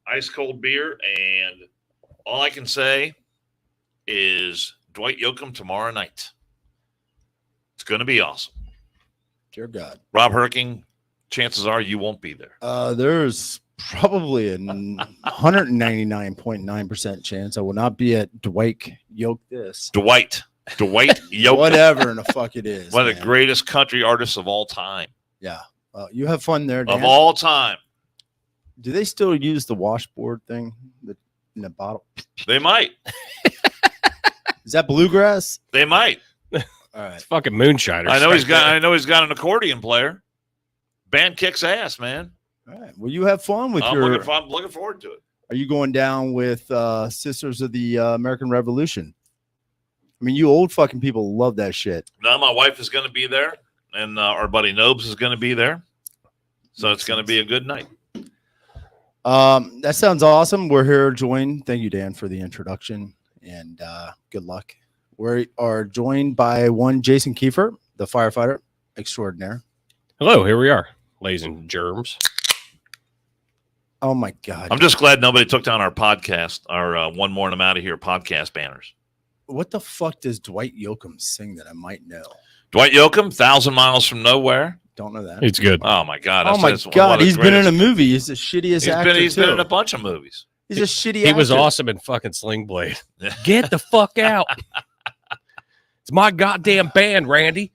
ice cold beer, and all I can say is Dwight Yoakam tomorrow night. It's going to be awesome. Dear God. Rob Herking, chances are you won't be there. There's probably a 199.9% chance I will not be at Dwight Yoke this. Dwight Yoakam. Whatever in the fuck it is. One of the greatest country artists of all time. Yeah. You have fun there, Dan. Of all time. Do they still use the washboard thing in the bottle? They might. Is that bluegrass? They might. All right. It's fucking moonshiners. I know he's got an accordion player. Band kicks ass, man. All right. Well, you have fun with I'm looking forward to it. Are you going down with Sisters of the American Revolution? I mean, you old fucking people love that shit. No, my wife is going to be there, and our buddy Nobes is going to be there. So it's going to be a good night. That sounds awesome. We're here joined. Thank you, Dan, for the introduction, and good luck. We are joined by one Jason Kiefer, the firefighter extraordinaire. Hello, here we are, ladies and germs. Oh my God! I'm just glad nobody took down our podcast, our One More and I'm Out of Here podcast banners. What the fuck does Dwight Yoakam sing that I might know? Dwight Yoakam, 1,000 Miles from Nowhere. Don't know that. It's good. Oh my God! Oh my God! He's been in a movie. He's the shittiest actor. He's been in a bunch of movies. He's a shitty. He was awesome in fucking Sling Blade. Get the fuck out! It's my goddamn band, Randy.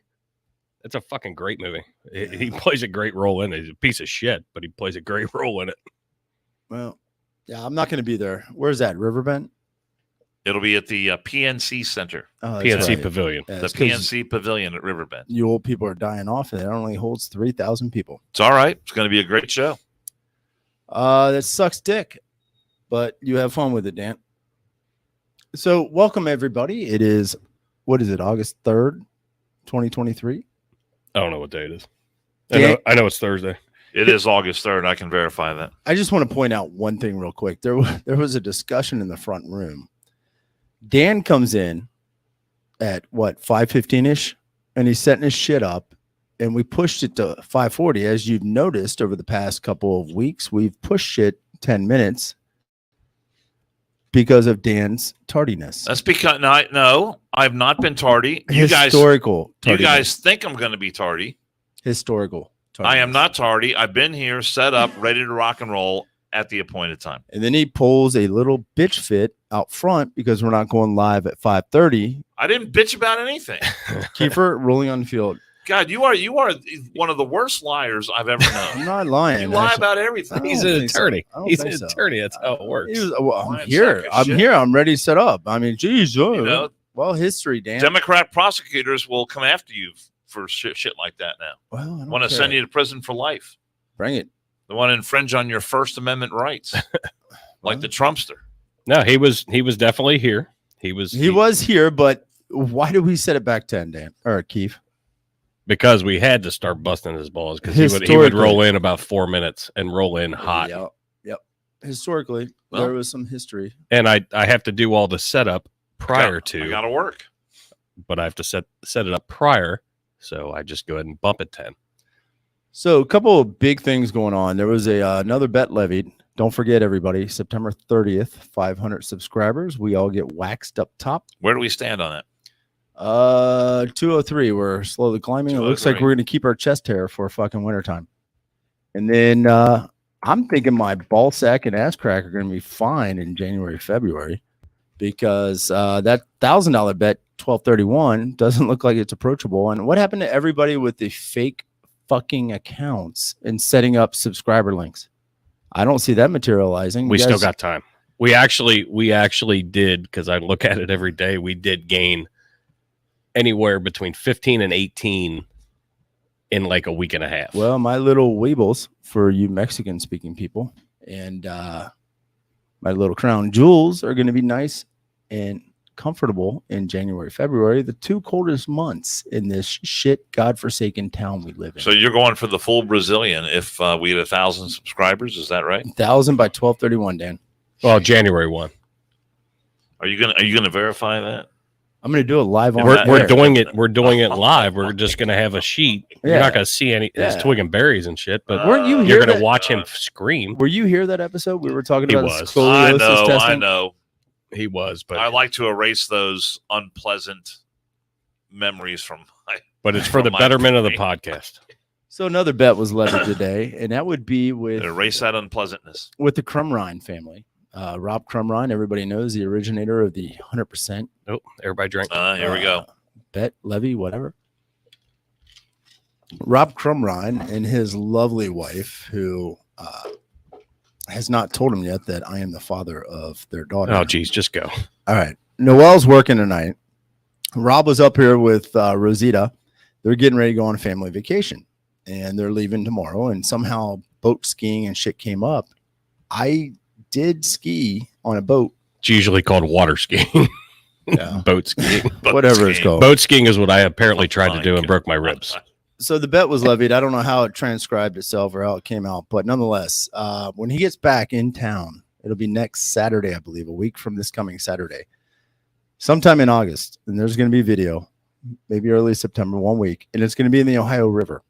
That's a fucking great movie. He plays a great role in it. He's a piece of shit, but he plays a great role in it. Well, yeah, I'm not going to be there. Where's that? Riverbend? It'll be at the PNC Center. PNC right. Pavilion. Yeah, the PNC Pavilion at Riverbend. You old people are dying off, and it only holds 3,000 people. It's all right. It's going to be a great show. That sucks dick, but you have fun with it, Dan. So welcome, everybody. It is, what is it, August 3rd, 2023? I don't know what day it is. I know it's Thursday. It is August 3rd. I can verify that. I just want to point out one thing real quick. There was a discussion in the front room. Dan comes in at what, 5:15ish, and he's setting his shit up, and we pushed it to 5:40. As you've noticed over the past couple of weeks, we've pushed it 10 minutes because of Dan's tardiness. That's because no, I've not been tardy. You guys think I'm going to be tardy. Historical. I am not tardy. I've been here, set up, ready to rock and roll at the appointed time. And then he pulls a little bitch fit out front because we're not going live at 5:30. I didn't bitch about anything. Kiefer rolling on the field. God, you are one of the worst liars I've ever known. I'm not lying. You lie about everything. He's an attorney. So. He's an attorney. That's how it works. I'm here. I'm ready to set up. I mean, geez. Well, history, Dan. Democrat prosecutors will come after you for shit like that now. Well, I want to send you to prison for life. Bring it. They want to infringe on your First Amendment rights, like the Trumpster. No, he was definitely here. He was here, but why did we set it back 10, Dan or Keith? Because we had to start busting his balls because he would roll in about 4 minutes and roll in hot. Yep. Historically, there was some history, and I have to do all the setup prior to. I got to work, but I have to set it up prior. So I just go ahead and bump it 10. So a couple of big things going on. There was another bet levied. Don't forget, everybody, September 30th, 500 subscribers. We all get waxed up top. Where do we stand on that? 203. We're slowly climbing. It looks like we're going to keep our chest hair for fucking wintertime. And then I'm thinking my ball sack and ass crack are going to be fine in January, February, because that $1,000 bet, 1231, doesn't look like it's approachable. And what happened to everybody with the fake fucking accounts and setting up subscriber links? I don't see that materializing. We still got time. We actually did, because I look at it every day. We did gain anywhere between 15 and 18 in like a week and a half. Well, my little weebles, for you Mexican speaking people, and my little crown jewels are going to be nice and comfortable in January, February, the two coldest months in this shit godforsaken town we live in. So you're going for the full Brazilian if we had 1,000 subscribers, is that right? 1,000 by 1231, Dan. Well, January 1. Are you gonna verify that? I'm going to do it live on We're doing it. We're doing it live. We're just going to have a sheet. Yeah. You're not going to see any his twig and berries and shit, but weren't you you're here going to watch him scream. Were you here that episode? We were talking about scoliosis testing. I know. He was, but I like to erase those unpleasant memories from my. But it's for the betterment of the podcast. So another bet was levied today, and that would be with erase that unpleasantness with the Crumrine family. Rob Crumrine, everybody knows, the originator of the 100%. Oh, everybody drank. Here we go. Bet, levy, whatever. Rob Crumrine and his lovely wife, who has not told him yet that I am the father of their daughter. Oh, geez, just go. All right. Noelle's working tonight. Rob was up here with Rosita. They're getting ready to go on a family vacation, and they're leaving tomorrow, and somehow boat skiing and shit came up. I did ski on a boat. It's usually called water skiing. Yeah. Boat skiing. Whatever it's called. Boat skiing is what I apparently tried to do and broke my ribs. So the bet was levied. I don't know how it transcribed itself or how it came out, but nonetheless, when he gets back in town, it'll be next Saturday, I believe, a week from this coming Saturday, sometime in August. And there's going to be video, maybe early September, 1 week, and it's going to be in the Ohio River.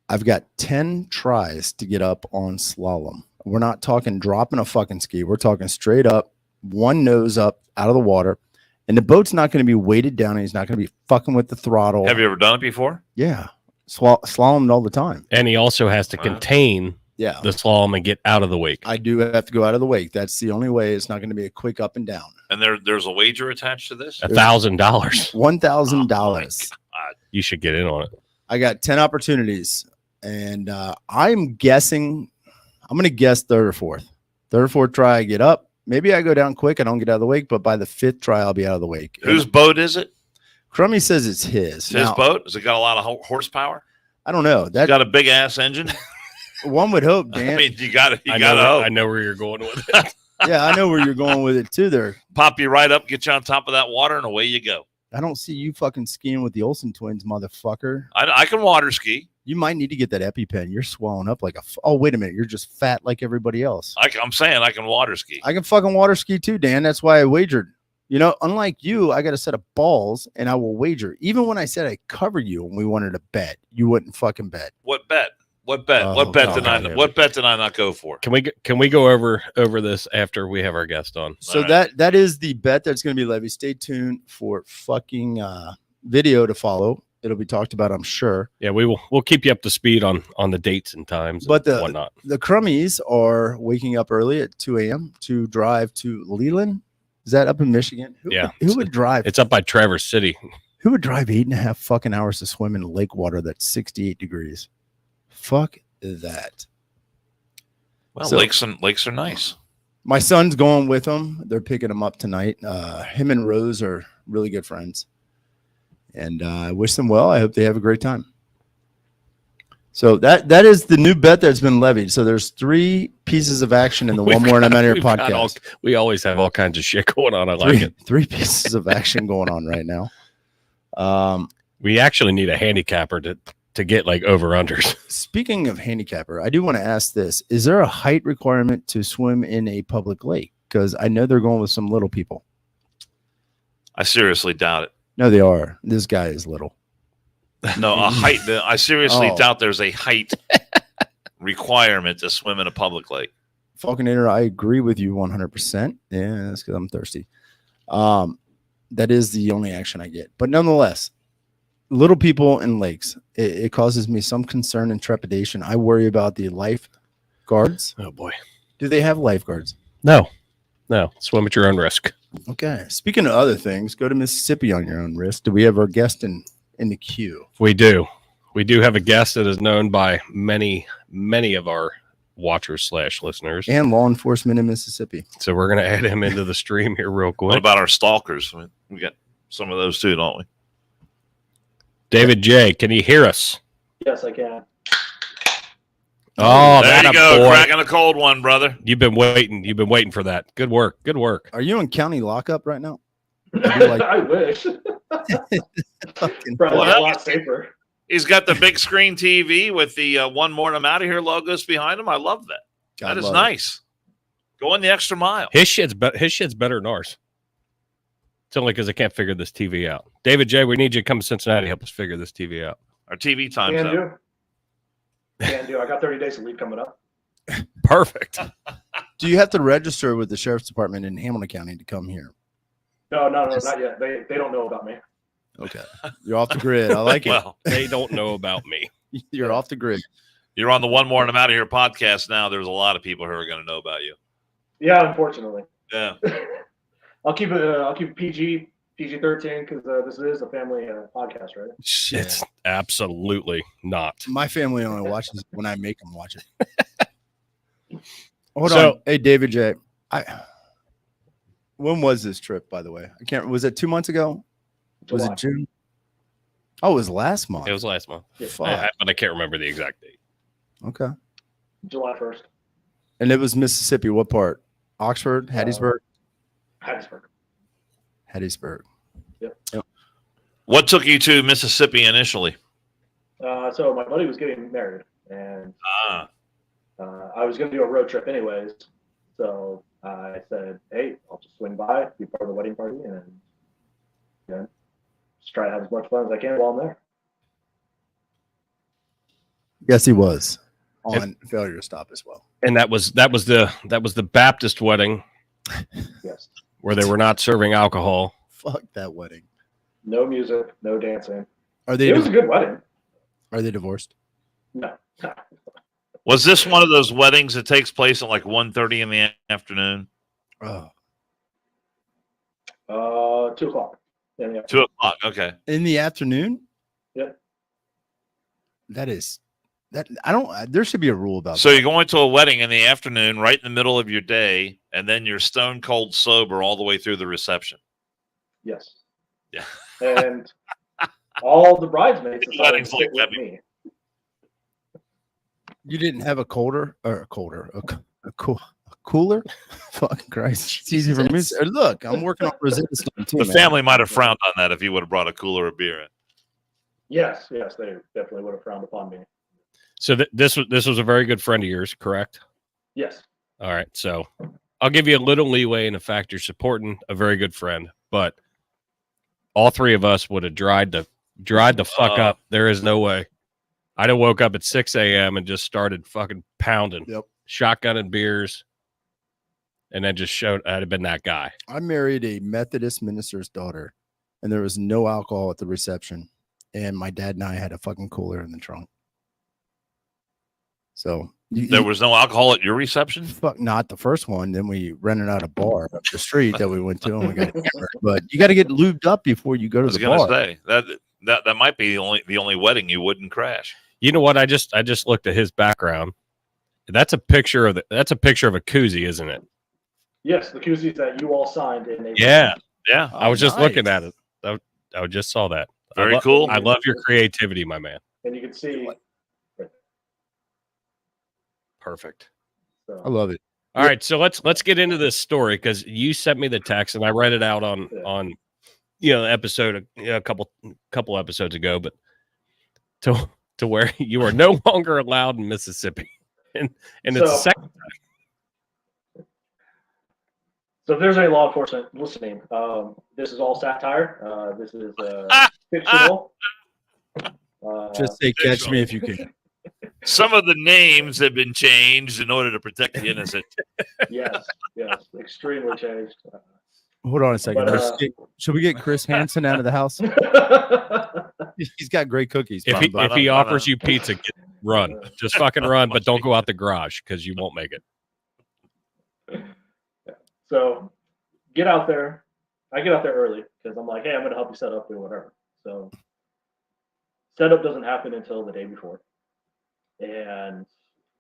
I've got 10 tries to get up on slalom. We're not talking dropping a fucking ski. We're talking straight up, one nose up out of the water. And the boat's not going to be weighted down. And he's not going to be fucking with the throttle. Have you ever done it before? Yeah. Slalomed all the time. And he also has to contain the slalom and get out of the wake. I do have to go out of the wake. That's the only way. It's not going to be a quick up and down. And there's a wager attached to this? $1,000. $1,000. You should get in on it. I got 10 opportunities. And I'm guessing, I'm going to guess third or fourth try, I get up. Maybe I go down quick. I don't get out of the wake, but by the 5th try, I'll be out of the wake. Whose boat is it? Crummy says it's his. It's his boat? Has it got a lot of horsepower? I don't know. That got a big ass engine. One would hope, Dan. I mean, you got to hope. I know where you're going with it. Yeah, I know where you're going with it too. There, pop you right up, get you on top of that water, and away you go. I don't see you fucking skiing with the Olsen twins, motherfucker. I can water ski. You might need to get that EpiPen. You're swelling up like a. Oh, wait a minute. You're just fat like everybody else. I'm saying I can water ski. I can fucking water ski too, Dan. That's why I wagered. You know, unlike you, I got a set of balls and I will wager. Even when I said I covered you and we wanted to bet, you wouldn't fucking bet. What bet? What bet? Oh, what bet did I? What bet did I not go for? Can we go over this after we have our guest on? So that is the bet that's going to be levied. Stay tuned for fucking video to follow. It'll be talked about, I'm sure. Yeah, we'll keep you up to speed on the dates and times, but and whatnot. The Crummies are waking up early at 2 a.m. to drive to Leland. Is that up in Michigan? Who would drive? It's up by Traverse City. Who would drive 8.5 fucking hours to swim in lake water that's 68 degrees? Fuck that. Well, so, lakes are nice. My son's going with him. They're picking him up tonight. Him and Rose are really good friends. And I wish them well. I hope they have a great time. So that is the new bet that's been levied. So there's 3 pieces of action in the One More and I'm Out of Here podcast. We always have all kinds of shit going on. I like it. 3 pieces of action going on right now. We actually need a handicapper to get like over-unders. Speaking of handicapper, I do want to ask this. Is there a height requirement to swim in a public lake? Because I know they're going with some little people. I seriously doubt it. No, they are. This guy is little. No, a height. I seriously doubt there's a height requirement to swim in a public lake. Falconator, I agree with you 100%. Yeah, that's because I'm thirsty. That is the only action I get. But nonetheless, little people in lakes, it causes me some concern and trepidation. I worry about the lifeguards. Oh, boy. Do they have lifeguards? No. Swim at your own risk. Okay. Speaking of other things, go to Mississippi on your own risk. Do we have our guest in the queue? We do. We do have a guest that is known by many of our watchers / listeners. And law enforcement in Mississippi. So we're going to add him into the stream here real quick. What about our stalkers? We got some of those too, don't we? David J., can you hear us? Yes, I can. Oh, there you go. Cracking a cold one, brother. You've been waiting for that. Good work. Are you in county lockup right now? I wish. Probably a lot safer. He's got the big screen TV with the One More and I'm Out of Here logos behind him. I love that. That is nice. Going the extra mile. His shit's better than ours. It's only because I can't figure this TV out. David J, we need you to come to Cincinnati, help us figure this TV out. Our TV time's up. Can do. I got 30 days of leave coming up. Perfect. Do you have to register with the sheriff's department in Hamilton County to come here? No, not yet. They don't know about me. Okay. You're off the grid. I like it. Well, they don't know about me. You're off the grid. You're on the One More and I'm Out of Here podcast now. There's a lot of people who are going to know about you. Yeah, unfortunately. Yeah. I'll keep it PG-13 because this is a family podcast, right? It's absolutely not. My family only watches when I make them watch it. Hold on. Hey, David J. When was this trip, by the way? Was it 2 months ago? July. Was it June? Oh, it was last month. It was last month. Yeah. But I can't remember the exact date. Okay. July 1st. And it was Mississippi. What part? Oxford? Hattiesburg? Hattiesburg. Yep. What took you to Mississippi initially? So my buddy was getting married, and I was going to do a road trip anyways. So I said, hey, I'll just swing by, be part of the wedding party, and just try to have as much fun as I can while I'm there. Yes, he was on failure to stop as well. And that was the Baptist wedding. Yes. Where they were not serving alcohol. Fuck that wedding. No music, no dancing. It was a good wedding. Are they divorced? No. Was this one of those weddings that takes place at like 1:30 in the afternoon? Oh. 2 o'clock. 2 o'clock. Okay. In the afternoon? Yeah. There should be a rule about that. So you're going to a wedding in the afternoon, right in the middle of your day, and then you're stone cold sober all the way through the reception. Yes. Yeah. And all the bridesmaids decided to stick like with me. You didn't have a cooler? Fucking Christ. It's easy for me. Look, I'm working on Rosetta Stone too. The family might have frowned on that if you would have brought a cooler of beer in. Yes, they definitely would have frowned upon me. So this was a very good friend of yours, correct? Yes. All right. So I'll give you a little leeway in the fact you're supporting a very good friend, but all three of us would have dried the fuck up. There is no way. I'd have woke up at 6 a.m. and just started fucking pounding, shotgunning beers, and then just I'd have been that guy. I married a Methodist minister's daughter, and there was no alcohol at the reception, and my dad and I had a fucking cooler in the trunk. So there was no alcohol at your reception? Fuck, not the first one. Then we rented out a bar up the street that we went to, and we got hammered. But you got to get lubed up before you go to the bar. I was going to say that might be the only wedding you wouldn't crash. You know what? I just looked at his background. That's a picture of a koozie, isn't it? Yes, the koozies that you all signed. Yeah. Oh, I was just looking at it. I just saw that. Very cool. I love your creativity, my man. And you can see. Perfect. I love it. All right, so let's get into this story because you sent me the text and I read it out on episode a couple episodes ago, but to where you are no longer allowed in Mississippi, and it's the second time. So if there's any law enforcement listening, this is all satire. This is fictional. Just say catch me if you can. Some of the names have been changed in order to protect the innocent. Yes, extremely changed. Hold on a second. Should we get Chris Hansen out of the house? He's got great cookies. If he offers you pizza, run. Just fucking run, but don't go out the garage because you won't make it. So get out there. I get out there early because I'm like, hey, I'm going to help you set up or whatever. So setup doesn't happen until the day before. And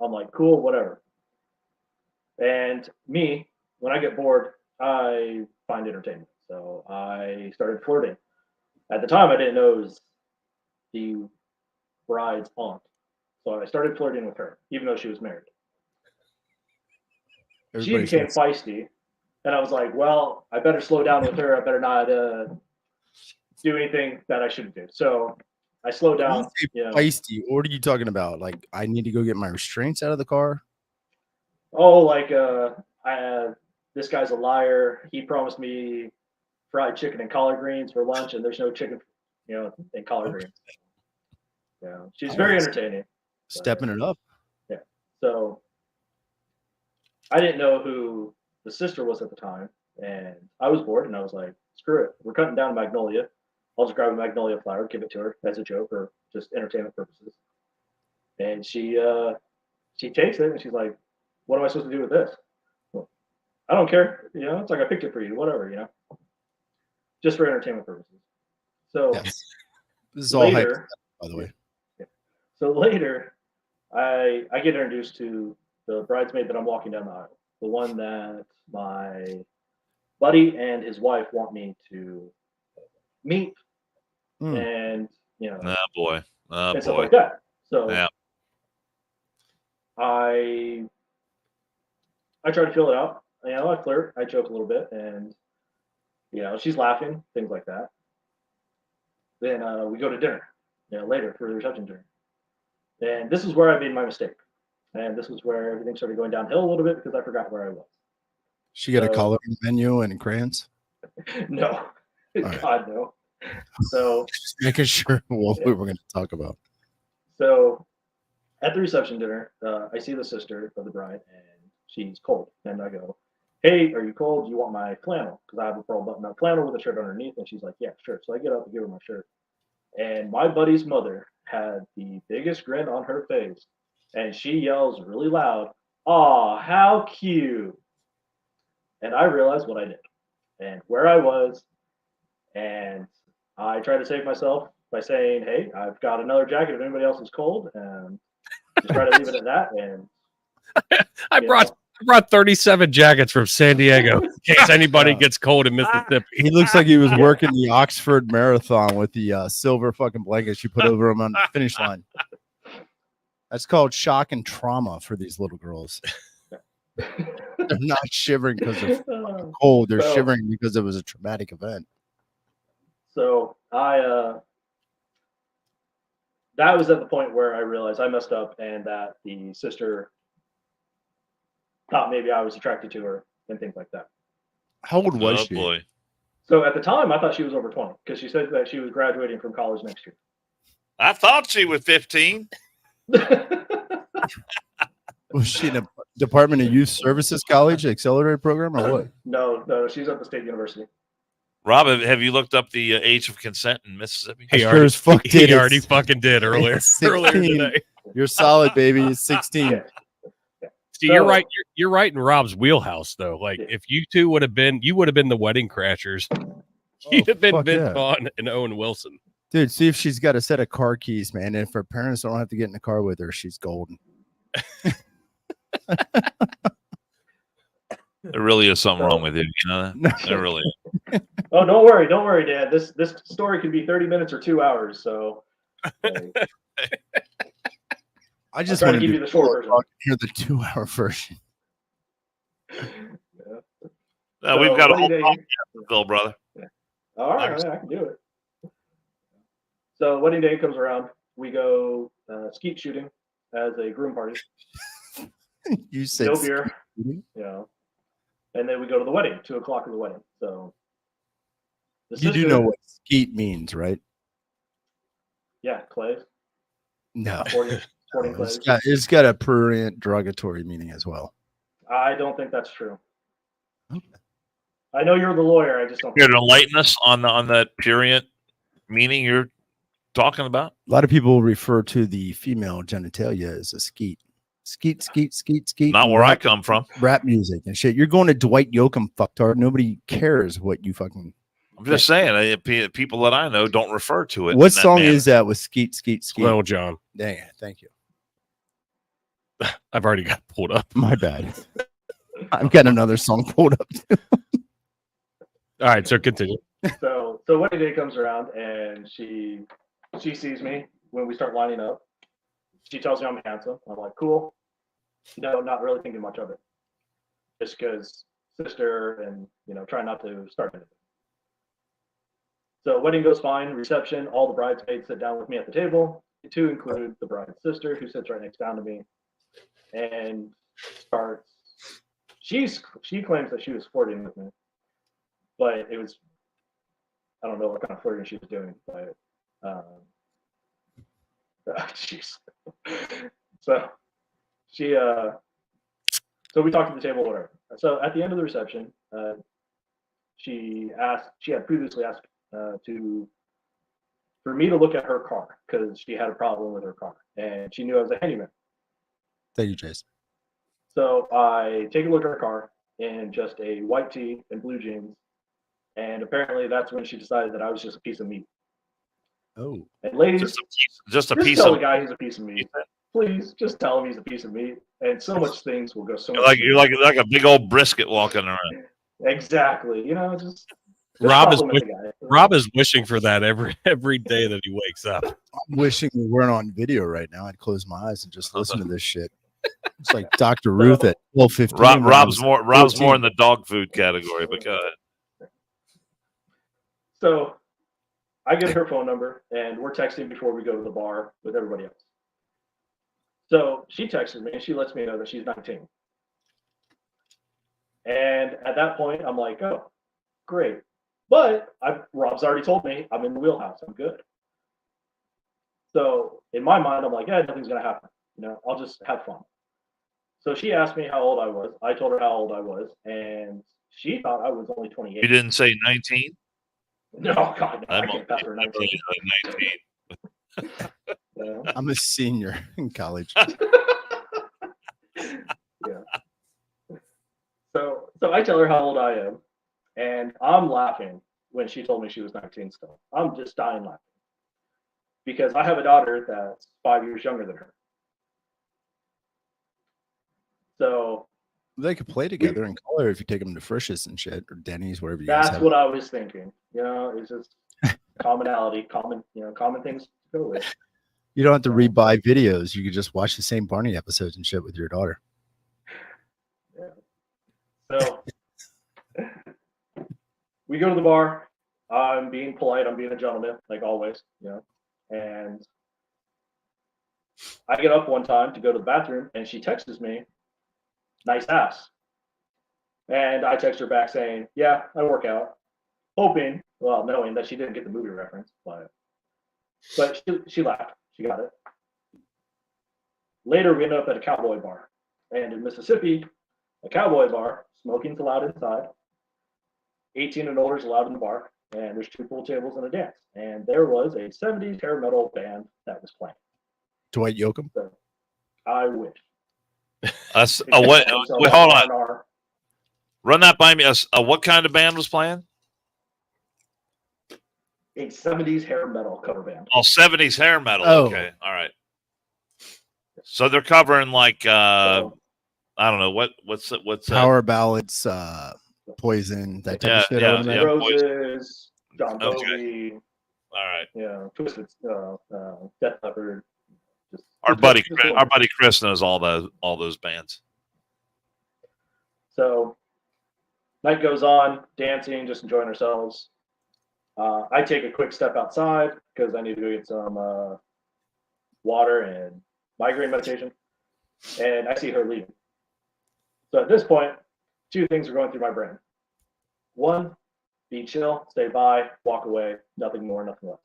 I'm like, cool, whatever. And me, when I get bored, I find entertainment. So I started flirting. At the time, I didn't know it was the bride's aunt. So I started flirting with her, even though she was married. She became feisty. And I was like, well, I better slow down with her. I better not do anything that I shouldn't do. So I slowed down. Feisty. What are you talking about? Like, I need to go get my restraints out of the car? Oh, like, this guy's a liar. He promised me fried chicken and collard greens for lunch, and there's no chicken, and collard greens. She's very entertaining. Stepping it up. Yeah. So I didn't know who the sister was at the time, and I was bored, and I was like, screw it. We're cutting down a magnolia. I'll just grab a magnolia flower, give it to her as a joke or just entertainment purposes. And she takes it, and she's like, what am I supposed to do with this? Well, I don't care. It's like I picked it for you, whatever, just for entertainment purposes. So yes. This is all later, by the way. Yeah. So later, I get introduced to the bridesmaid that I'm walking down the aisle, the one that my buddy and his wife want me to meet, and oh boy, and stuff like that. So yeah. I try to fill it out. I flirt, I joke a little bit, and she's laughing, things like that. Then we go to dinner, later for the reception dinner. And this is where I made my mistake. And this was where everything started going downhill a little bit because I forgot where I was. She got a color menu and crayons? No. Right. God, no. So just making sure what we were going to talk about. So at the reception dinner, I see the sister of the bride, and she's cold. And I go, hey, are you cold? Do you want my flannel? Because I have a pearl button-up flannel with a shirt underneath. And she's like, yeah, sure. So I get up and give her my shirt. And my buddy's mother had the biggest grin on her face. And she yells really loud, "Aw, how cute." And I realized what I did and where I was. And I tried to save myself by saying, hey, I've got another jacket if anybody else is cold. And just try to leave it at that. And I brought 37 jackets from San Diego in case anybody gets cold in Mississippi. He looks like he was working the Oxford Marathon with the silver fucking blankets you put over him on the finish line. That's called shock and trauma for these little girls. They're not shivering because of cold. They're shivering because it was a traumatic event. So that was at the point where I realized I messed up and that the sister thought maybe I was attracted to her and things like that. How old was she? Boy. So at the time, I thought she was over 20 because she said that she was graduating from college next year. I thought she was 15. Was she in a Department of Youth Services College accelerator program or what? No, she's at the State University. Rob, have you looked up the age of consent in Mississippi? He already fucking did earlier today. You're solid, baby. It's 16. Yeah. See, you're right. You're right in Rob's wheelhouse, though. Like, if you two would have been the wedding crashers. You'd have been Vince Vaughn and Owen Wilson. Dude, see if she's got a set of car keys, man. And if her parents don't have to get in the car with her, she's golden. There really is something wrong with it, you know that? There really is. Oh, don't worry, Dad. This story could be 30 minutes or 2 hours, so I just want to give you the short version. Hear the 2-hour version. No, we've got a whole podcast, Bill, brother. Yeah. All right, I can do it. So wedding day comes around. We go skeet shooting as a groom party. You said no beer, and then we go to the wedding. 2:00 of the wedding. So you do know what skeet means, right? Yeah, clays. No, sporting clays. It's got a prurient derogatory meaning as well. I don't think that's true. Okay. I know you're the lawyer. I just don't. You're to enlighten us on that prurient meaning you're talking about. A lot of people refer to the female genitalia as a skeet. Skeet, skeet, skeet, skeet. Not where I come from. Rap music and shit. You're going to Dwight Yoakam, fucktard. Nobody cares what you fucking. I'm just saying, people that I know don't refer to it. What song is that with skeet, skeet, skeet? Little John. Dang it. Thank you. I've already got pulled up. My bad. I've got another song pulled up too. All right, so continue. So wedding day comes around and she sees me when we start lining up. She tells me I'm handsome. I'm like, cool. No, not really thinking much of it. Just because sister and, try not to start anything. So wedding goes fine. Reception, all the bridesmaids sit down with me at the table, to include the bride's sister, who sits right next down to me, and starts. She claims that she was flirting with me, but it was I don't know what kind of flirting she was doing, but jeez. So she so we talked at the table, whatever. So at the end of the reception, she had previously asked for me to look at her car because she had a problem with her car, and she knew I was a handyman. Thank you, Jason. So I take a look at her car in just a white tee and blue jeans, and apparently that's when she decided that I was just a piece of meat. Oh, and ladies, just a just piece tell of the guy he's a piece of meat. Please, just tell him he's a piece of meat, and so much things will go so much. You're like a big old brisket walking around. Exactly. You know, just Rob compliment the guy. Rob is wishing for that every day that he wakes up. I'm wishing we weren't on video right now. I'd close my eyes and just listen to this shit. It's like Dr. Ruth at 12:15. Rob's more in the dog food category, but go ahead. So I get her phone number, and we're texting before we go to the bar with everybody else. So she texted me, and she lets me know that she's 19. And at that point, I'm like, oh, great. But Rob's already told me I'm in the wheelhouse. I'm good. So in my mind, I'm like, yeah, nothing's going to happen. You know, I'll just have fun. So she asked me how old I was. I told her how old I was, and she thought I was only 28. You didn't say 19? No, God, no, I can't pass her 19. 19. Yeah. I'm a senior in college. Yeah. So I tell her how old I am, and I'm laughing when she told me she was 19 still. I'm just dying laughing because I have a daughter that's 5 years younger than her. So they could play together in color if you take them to Frisch's and shit, or Denny's, wherever you guys have. That's what I was thinking. You know, it's just commonality, common things to go with. You don't have to rebuy videos. You could just watch the same Barney episodes and shit with your daughter. Yeah. So we go to the bar. I'm being polite. I'm being a gentleman, like always, you know. And I get up one time to go to the bathroom, and she texts me, "Nice ass." And I text her back saying, "Yeah, I work out," hoping, well, knowing that she didn't get the movie reference, but she laughed. She got it. Later, we ended up at a cowboy bar, and in Mississippi, a cowboy bar, smoking's allowed inside, 18 and older is allowed in the bar, and there's 2 pool tables and a dance. And there was a 70s hair metal band that was playing. Dwight Yoakam? So, I wish. Wait, hold on. Run that by me. What kind of band was playing? A 70s hair metal cover band. Oh, 70s hair metal. Oh. Okay. All right. So they're covering like I don't know what's Power ballads, Poison, that type of shit. Yeah, Roses, John Bowie. Okay. All right. Yeah, Twisted, Death Leppard. Our buddy Chris knows all those bands. So night goes on, dancing, just enjoying ourselves. I take a quick step outside because I need to go get some water and migraine medication, and I see her leaving. So at this point, 2 things are going through my brain. 1, be chill, stay by, walk away, nothing more, nothing less.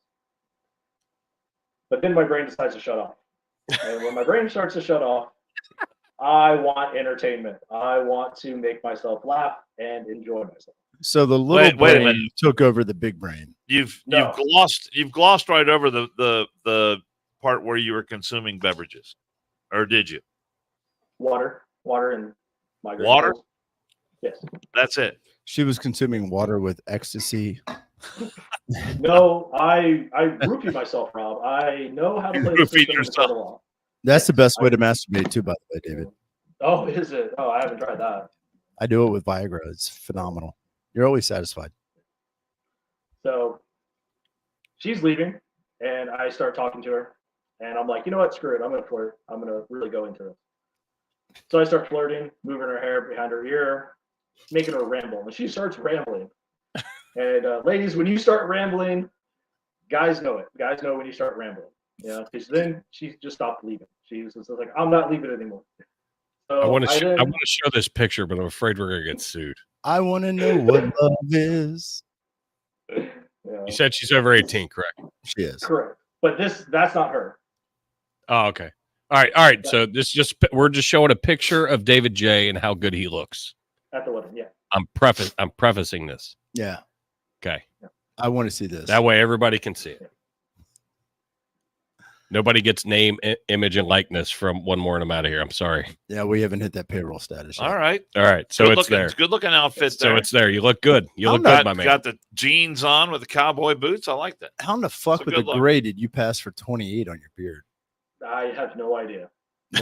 But then my brain decides to shut off. And when my brain starts to shut off, I want entertainment. I want to make myself laugh and enjoy myself. So the little brain took over the big brain. You've glossed right over the part where you were consuming beverages, or did you? Water and migraine. Water? Pills. Yes. That's it. She was consuming water with ecstasy. No, I roofie myself, Rob. I know how to play the system yourself. That's the best way to masturbate too, by the way, David. Oh, is it? Oh, I haven't tried that. I do it with Viagra. It's phenomenal. You're always satisfied. So she's leaving, and I start talking to her, and I'm like, you know what? Screw it. I'm going to flirt. I'm going to really go into it. So I start flirting, moving her hair behind her ear, making her ramble, and she starts rambling. And ladies, when you start rambling, guys know it. Guys know when you start rambling. Yeah, because then she just stopped leaving. She was just like, "I'm not leaving anymore." So I want to show this picture, but I'm afraid we're gonna get sued. I want to know what love is. You said she's over 18, correct? She is. Correct. But that's not her. Oh, okay. All right. So we're just showing a picture of David J and how good he looks At the wedding, yeah. I'm prefacing this. Yeah. Okay. Yeah. I want to see this. That way everybody can see it. Yeah. Nobody gets name, image, and likeness from One More and I'm out of here. I'm sorry. Yeah, we haven't hit that payroll status yet. All right. So it's there. It's a good looking outfit. So it's there. You look good. You look good, my man. Got the jeans on with the cowboy boots. I like that. How in the fuck with the gray did you pass for 28 on your beard? I have no idea.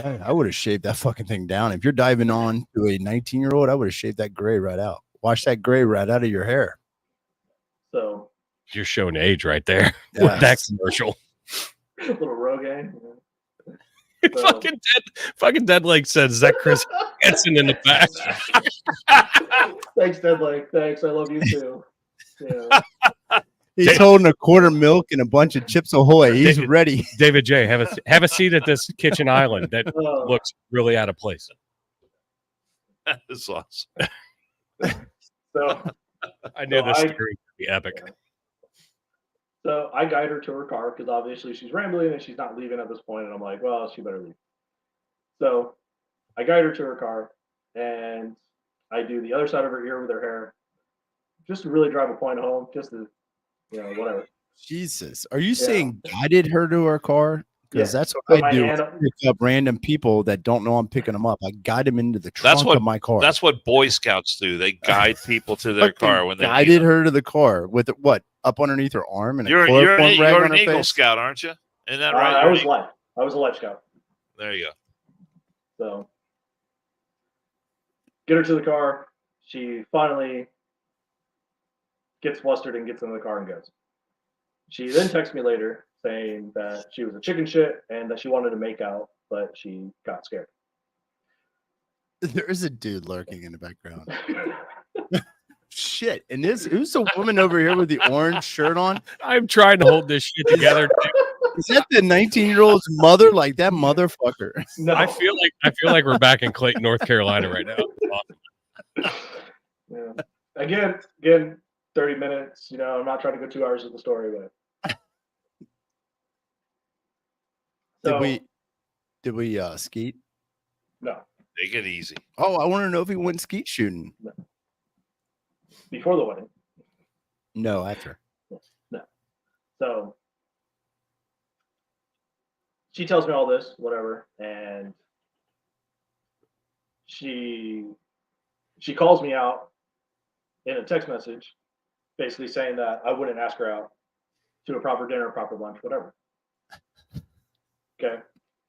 I would have shaved that fucking thing down. If you're diving on to a 19-year-old, I would have shaved that gray right out. Wash that gray right out of your hair. So you're showing age right there Yes. with that commercial. Little Rogaine. So. Fucking Dead Lake says, is that Chris Hansen in the back? Thanks, Dead Lake. Thanks. I love you too. Yeah. He's holding a quarter milk and a bunch of Chips Ahoy. He's ready. David J, have a seat at this kitchen island that looks really out of place. That's awesome. So I knew this story would be epic. Yeah. So I guide her to her car because obviously she's rambling and she's not leaving at this point. And I'm like, well, she better leave. So I guide her to her car and I do the other side of her ear with her hair just to really drive a point home, just to, whatever. Jesus. Are you saying guided her to her car? Because that's what I do. Pick up random people that don't know I'm picking them up. I guide them into the trunk of my car. That's what Boy Scouts do. They guide people to their car when they guided her to the car with what up underneath her arm and you're an Eagle Scout, aren't you? Isn't that right? I was a life scout. There you go. So get her to the car. She finally gets flustered and gets into the car and goes. She then texts me later saying that she was a chicken shit and that she wanted to make out, but she got scared. There is a dude lurking in the background. Shit. And who's the woman over here with the orange shirt on? I'm trying to hold this shit together. Is that the 19-year-old's mother? Like that motherfucker. No. I feel like we're back in Clayton, North Carolina right now. Awesome. Yeah. Again, 30 minutes. I'm not trying to go 2 hours with the story, but Did we skeet? No. Take it easy. Oh, I want to know if he went skeet shooting. No. Before the wedding? No, after. No. So she tells me all this, whatever, and she calls me out in a text message, basically saying that I wouldn't ask her out to a proper dinner, proper lunch, whatever. Okay.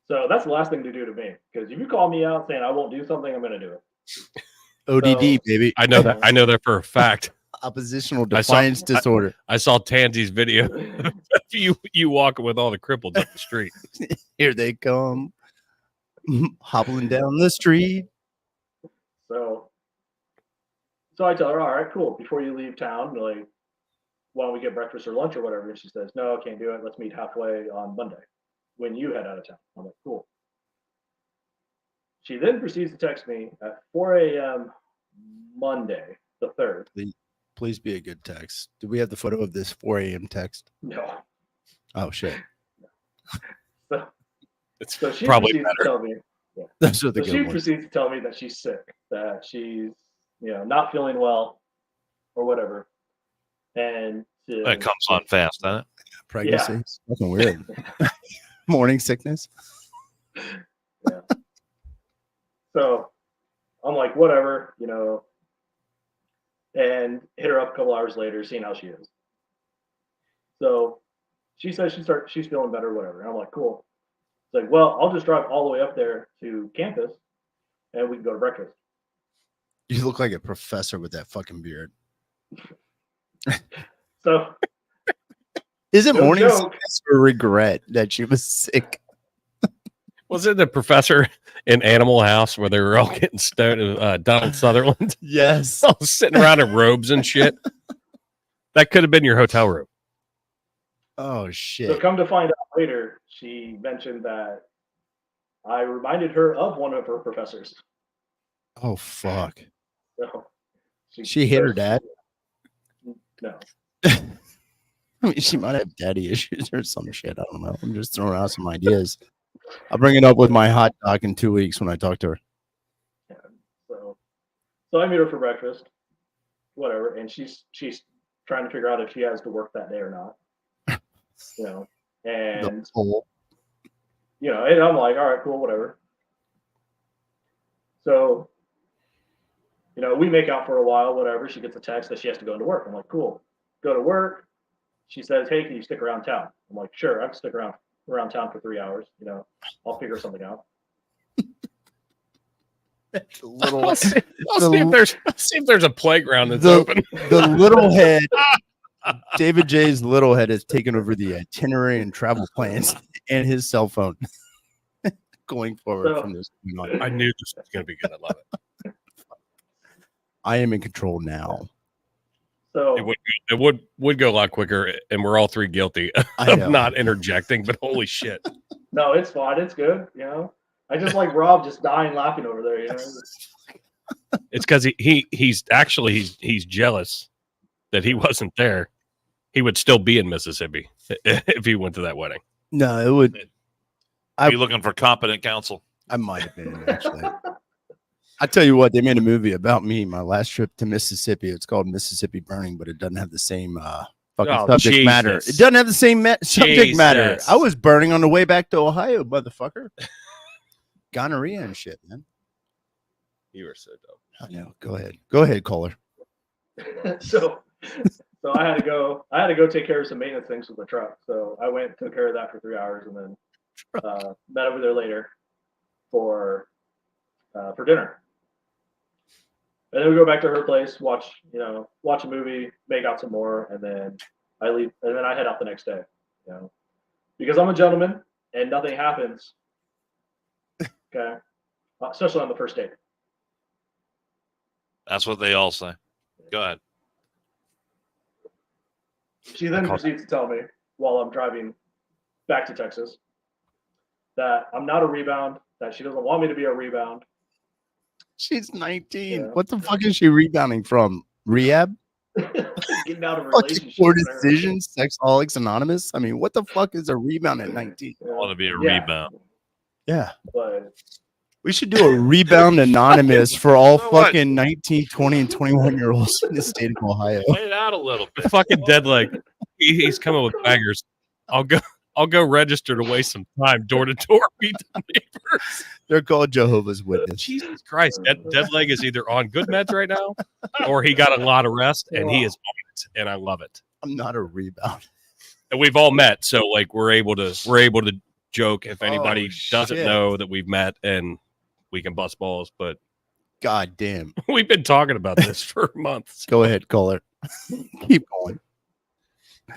So that's the last thing to do to me. Because if you call me out saying I won't do something, I'm going to do it. ODD, baby. I know that. I know that for a fact. Oppositional defiance disorder. I saw Tansy's video. you walking with all the cripples up the street. Here they come, hobbling down the street. So I tell her, all right, cool. Before you leave town, like, why don't we get breakfast or lunch or whatever? And she says, no, I can't do it. Let's meet halfway on Monday when you head out of town. I'm like, cool. She then proceeds to text me at 4 a.m. Monday, the 3rd. Please be a good text. Do we have the photo of this 4 a.m. text? No. Oh, shit. So she probably proceeds better. to tell me. Yeah. That's what she proceeds to tell me that she's sick, that she's not feeling well, or whatever. And that comes on fast, doesn't it? Pregnancy. Yeah. It's fucking weird. Morning sickness. Yeah. So I'm like, whatever, and hit her up a couple hours later, seeing how she is. So she says she's feeling better, whatever. And I'm like, cool. It's like, well, I'll just drive all the way up there to campus and we can go to breakfast. You look like a professor with that fucking beard. So is it morning sickness or regret that she was sick? Was it the professor in Animal House where they were all getting stoned? Donald Sutherland? Yes. All sitting around in robes and shit. That could have been your hotel room. Oh, shit. So come to find out later, she mentioned that I reminded her of one of her professors. Oh, fuck. So she hit her dad? No. I mean, she might have daddy issues or some shit. I don't know. I'm just throwing out some ideas. I'll bring it up with my hot dog in 2 weeks when I talk to her. Yeah, so I meet her for breakfast, whatever, and she's trying to figure out if she has to work that day or not. And and I'm like, all right, cool, whatever. So, we make out for a while, whatever. She gets a text that she has to go into work. I'm like, cool, go to work. She says, hey, can you stick around town? I'm like, sure, I can stick around town for 3 hours. I'll figure something out. That's a little. I'll see if there's a playground that's open. The little head, David J's little head has taken over the itinerary and travel plans and his cell phone going forward from this point on. I knew this was going to be good. I love it. I am in control now. So it would go a lot quicker, and we're all three guilty of not interjecting. But holy shit! No, it's fine. It's good. I just like Rob just dying laughing over there. It's because he's jealous that he wasn't there. He would still be in Mississippi if he went to that wedding. No, it would. I'd be looking for competent counsel. I might have been actually. I tell you what, they made a movie about me, my last trip to Mississippi. It's called Mississippi Burning, but it doesn't have the same fucking subject matter. It doesn't have the same subject matter. I was burning on the way back to Ohio, motherfucker. Gonorrhea and shit, man. You were so dumb. I know. Go ahead, caller. So I had to go take care of some maintenance things with the truck. So I went and took care of that for 3 hours, and then met over there later for dinner. And then we go back to her place, watch a movie, make out some more, and then I leave, and then I head out the next day. Because I'm a gentleman and nothing happens. Okay, especially on the first date. That's what they all say. Go ahead. She then proceeds to tell me while I'm driving back to Texas that I'm not a rebound, that she doesn't want me to be a rebound. She's 19. Yeah. What the fuck is she rebounding from? Rehab? Getting out of a relationship. Poor decisions, Sexaholics Anonymous. I mean, what the fuck is a rebound at 19? I want to be a rebound. Yeah. But we should do a rebound anonymous for all fucking 19, 20, and 21-year-olds in the state of Ohio. Play it out a little bit. Fucking dead leg. He's coming with baggers. I'll go register to waste some time door to door. Beat the neighbors. They're called Jehovah's Witnesses. Jesus Christ. Dead leg is either on good meds right now or he got a lot of rest and he is on it. And I love it. I'm not a rebound. And we've all met. So like we're able to joke if anybody doesn't know that we've met and we can bust balls, but god damn. We've been talking about this for months. Go ahead, caller. Keep going.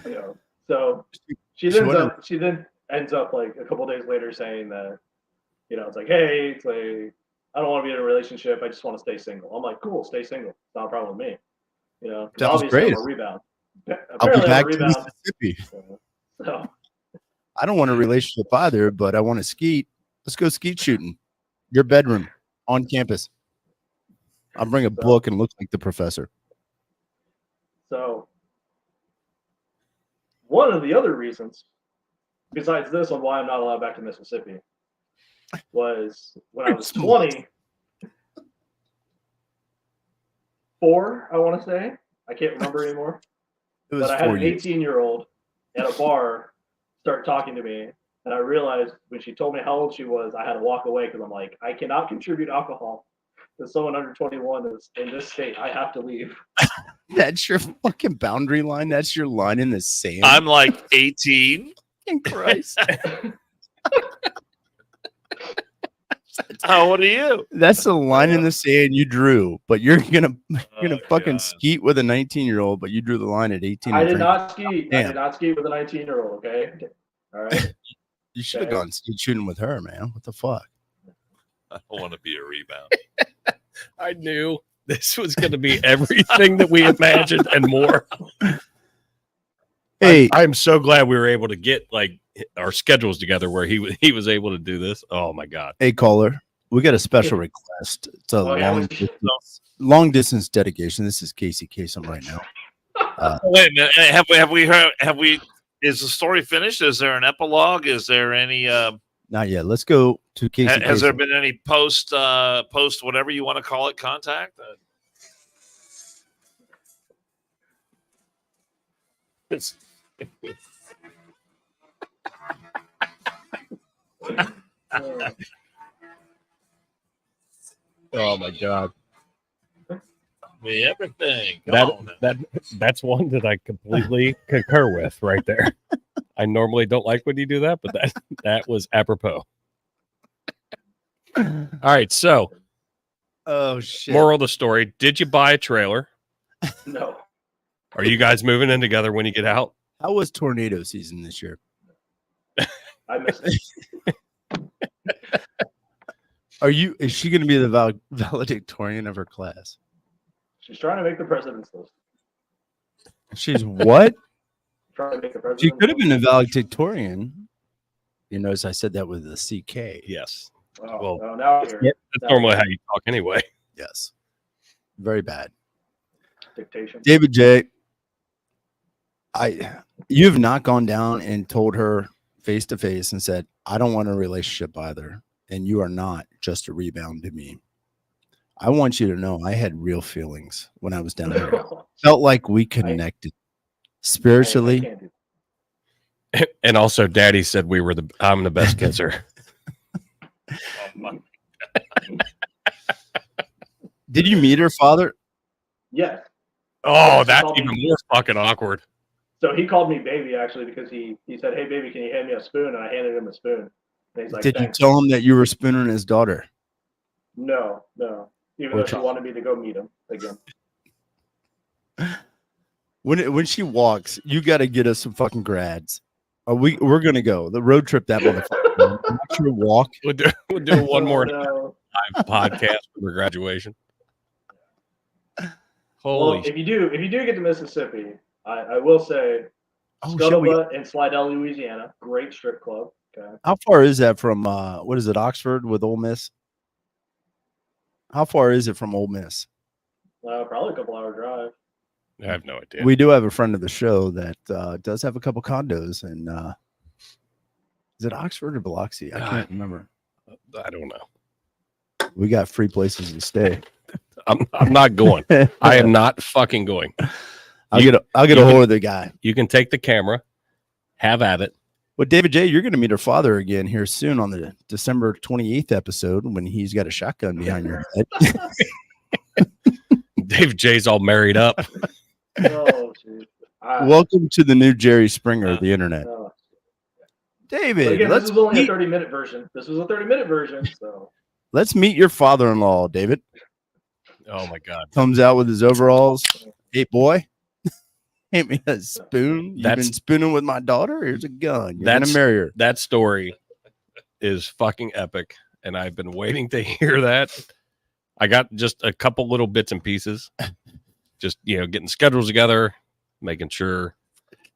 Yeah. So she then ends up like a couple days later saying that, it's like, hey, it's like, I don't want to be in a relationship. I just want to stay single. I'm like, cool, stay single. It's not a problem with me. That was great. I'm a rebound. I'll be back to Mississippi. So. I don't want a relationship either, but I want to skeet. Let's go skeet shooting. Your bedroom on campus. I'll bring a book and look like the professor. So one of the other reasons, besides this on why I'm not allowed back to Mississippi, was when I was 24, I want to say. I can't remember anymore. But I had an 18-year-old at a bar start talking to me, and I realized when she told me how old she was, I had to walk away because I'm like, I cannot contribute alcohol to someone under 21 in this state. I have to leave. That's your fucking boundary line. That's your line in the sand. I'm like 18. In Christ. How old are you? That's the line in the sand you drew, but you're gonna fucking skeet with a 19-year-old, but you drew the line at 18. I did not skeet. Damn. I did not skeet with a 19-year-old. Okay. All right. You should have gone skeet shooting with her, man. What the fuck? I don't want to be a rebound. I knew this was going to be everything that we imagined and more. Hey, I'm so glad we were able to get like our schedules together where he was able to do this. Oh my god! Hey, caller, we got a special request. It's a long distance dedication. This is Casey Kasem right now. Wait a minute. Have we heard? Is the story finished? Is there an epilogue? Is there any? Not yet. Let's go to Casey. Has there been any post whatever you want to call it contact? Oh my god. Everything. That's one that I completely concur with right there. I normally don't like when you do that, but that was apropos. All right, so oh shit. Moral of the story: did you buy a trailer? No. Are you guys moving in together when you get out? How was tornado season this year? I missed it. Is she going to be the valedictorian of her class? She's trying to make the president's list. She's what? Trying to make the president's She could have list. been a valedictorian. You notice I said that with a CK. Yes. Oh, Well, now I hear it. that's normally how you talk anyway. Yes. Very bad. Dictation. David J. You have not gone down and told her face to face and said, I don't want a relationship either. And you are not just a rebound to me. I want you to know I had real feelings when I was down there. Felt like we connected spiritually. I can't do that. And also, Daddy said I'm the best kisser. Did you meet her father? Yes. Oh, that's even more fucking awkward. So he called me baby actually because he said, "Hey baby, can you hand me a spoon?" And I handed him a spoon. And he's like, Did you "Thanks." tell him that you were spooning his daughter? No. Even though she wanted me to go meet him again. When she walks, you got to get us some fucking grads. We're gonna go the road trip. That motherfucker. Watch her walk. We'll do one more No. live podcast for graduation. Holy! Well, if you do get to Mississippi, I will say, Scuttlebutt in Slidell, Louisiana, great strip club. Okay. How far is that from what is it, Oxford with Ole Miss? How far is it from Ole Miss? Probably a couple-hour drive. I have no idea. We do have a friend of the show that does have a couple condos, and is it Oxford or Biloxi? I can't remember. I don't know. We got free places to stay. I'm not going. I am not fucking going. I'll get a hold of the guy. You can take the camera, have at it. Well, David J., you're going to meet her father again here soon on the December 28th episode when he's got a shotgun behind your head. Dave J's all married up. Oh, welcome to the new Jerry Springer of the internet. David, again, this was only a 30-minute version. So let's meet your father-in-law, David. Oh my God! Comes out with his overalls. Hey, boy, hand me a spoon. You've been spooning with my daughter. Here's a gun. You're gonna marry her. That story is fucking epic, and I've been waiting to hear that. I got just a couple little bits and pieces, just getting schedules together, making sure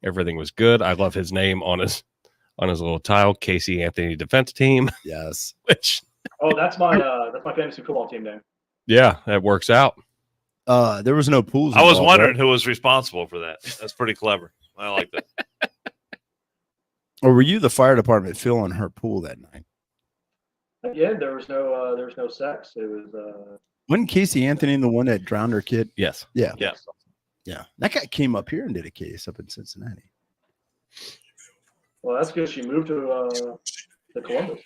everything was good. I love his name on his little tile, Casey Anthony Defense Team. Yes. that's my fantasy football team name. Yeah, that works out. There was no pools. I was wondering who was responsible for that. That's pretty clever. I like that. Or were you the fire department filling her pool that night? Again, there was no sex. It was Wasn't Casey Anthony the one that drowned her kid? Yes. Yeah. Yeah. That guy came up here and did a case up in Cincinnati. Well, that's because she moved to Columbus.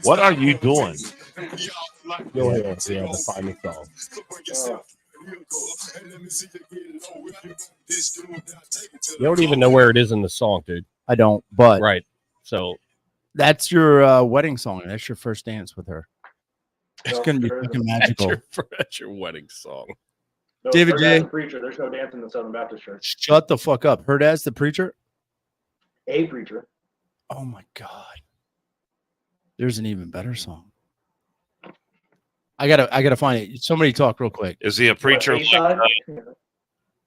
What are you doing? Go ahead. Yeah, the final song. You don't even know where it is in the song, dude. I don't, but Right. So that's your wedding song. That's your first dance with her. It's gonna be fucking magical. that's your wedding song. No, David her J. dad's the preacher. There's no dance in the Southern Baptist Church. Shut the fuck up. Her dad's the preacher. A preacher. Oh my god. There's an even better song. I gotta find it. Somebody talk real quick. Is he a preacher?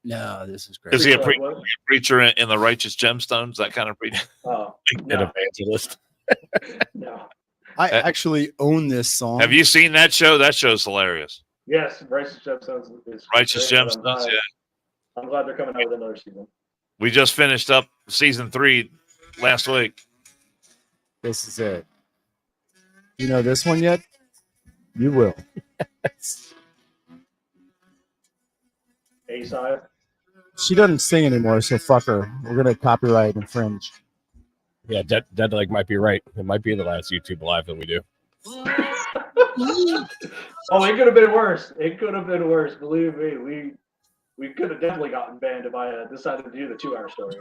No, this is great. Is he a preacher in the Righteous Gemstones? That kind of preacher? No. An evangelist. No. I actually own this song. Have you seen that show? That show's hilarious. Yes, Righteous Gemstones is Righteous great, Gemstones. Yeah, I'm glad they're coming out with another season. we just finished up season 3 last week. This is it. You know this one yet? You will. A-side. She doesn't sing anymore, so fuck her. We're gonna copyright infringe. Yeah, Dead Leg might be right. It might be the last YouTube live that we do. Oh, it could have been worse. It could have been worse. Believe me, we could have definitely gotten banned if I decided to do the 2-hour story.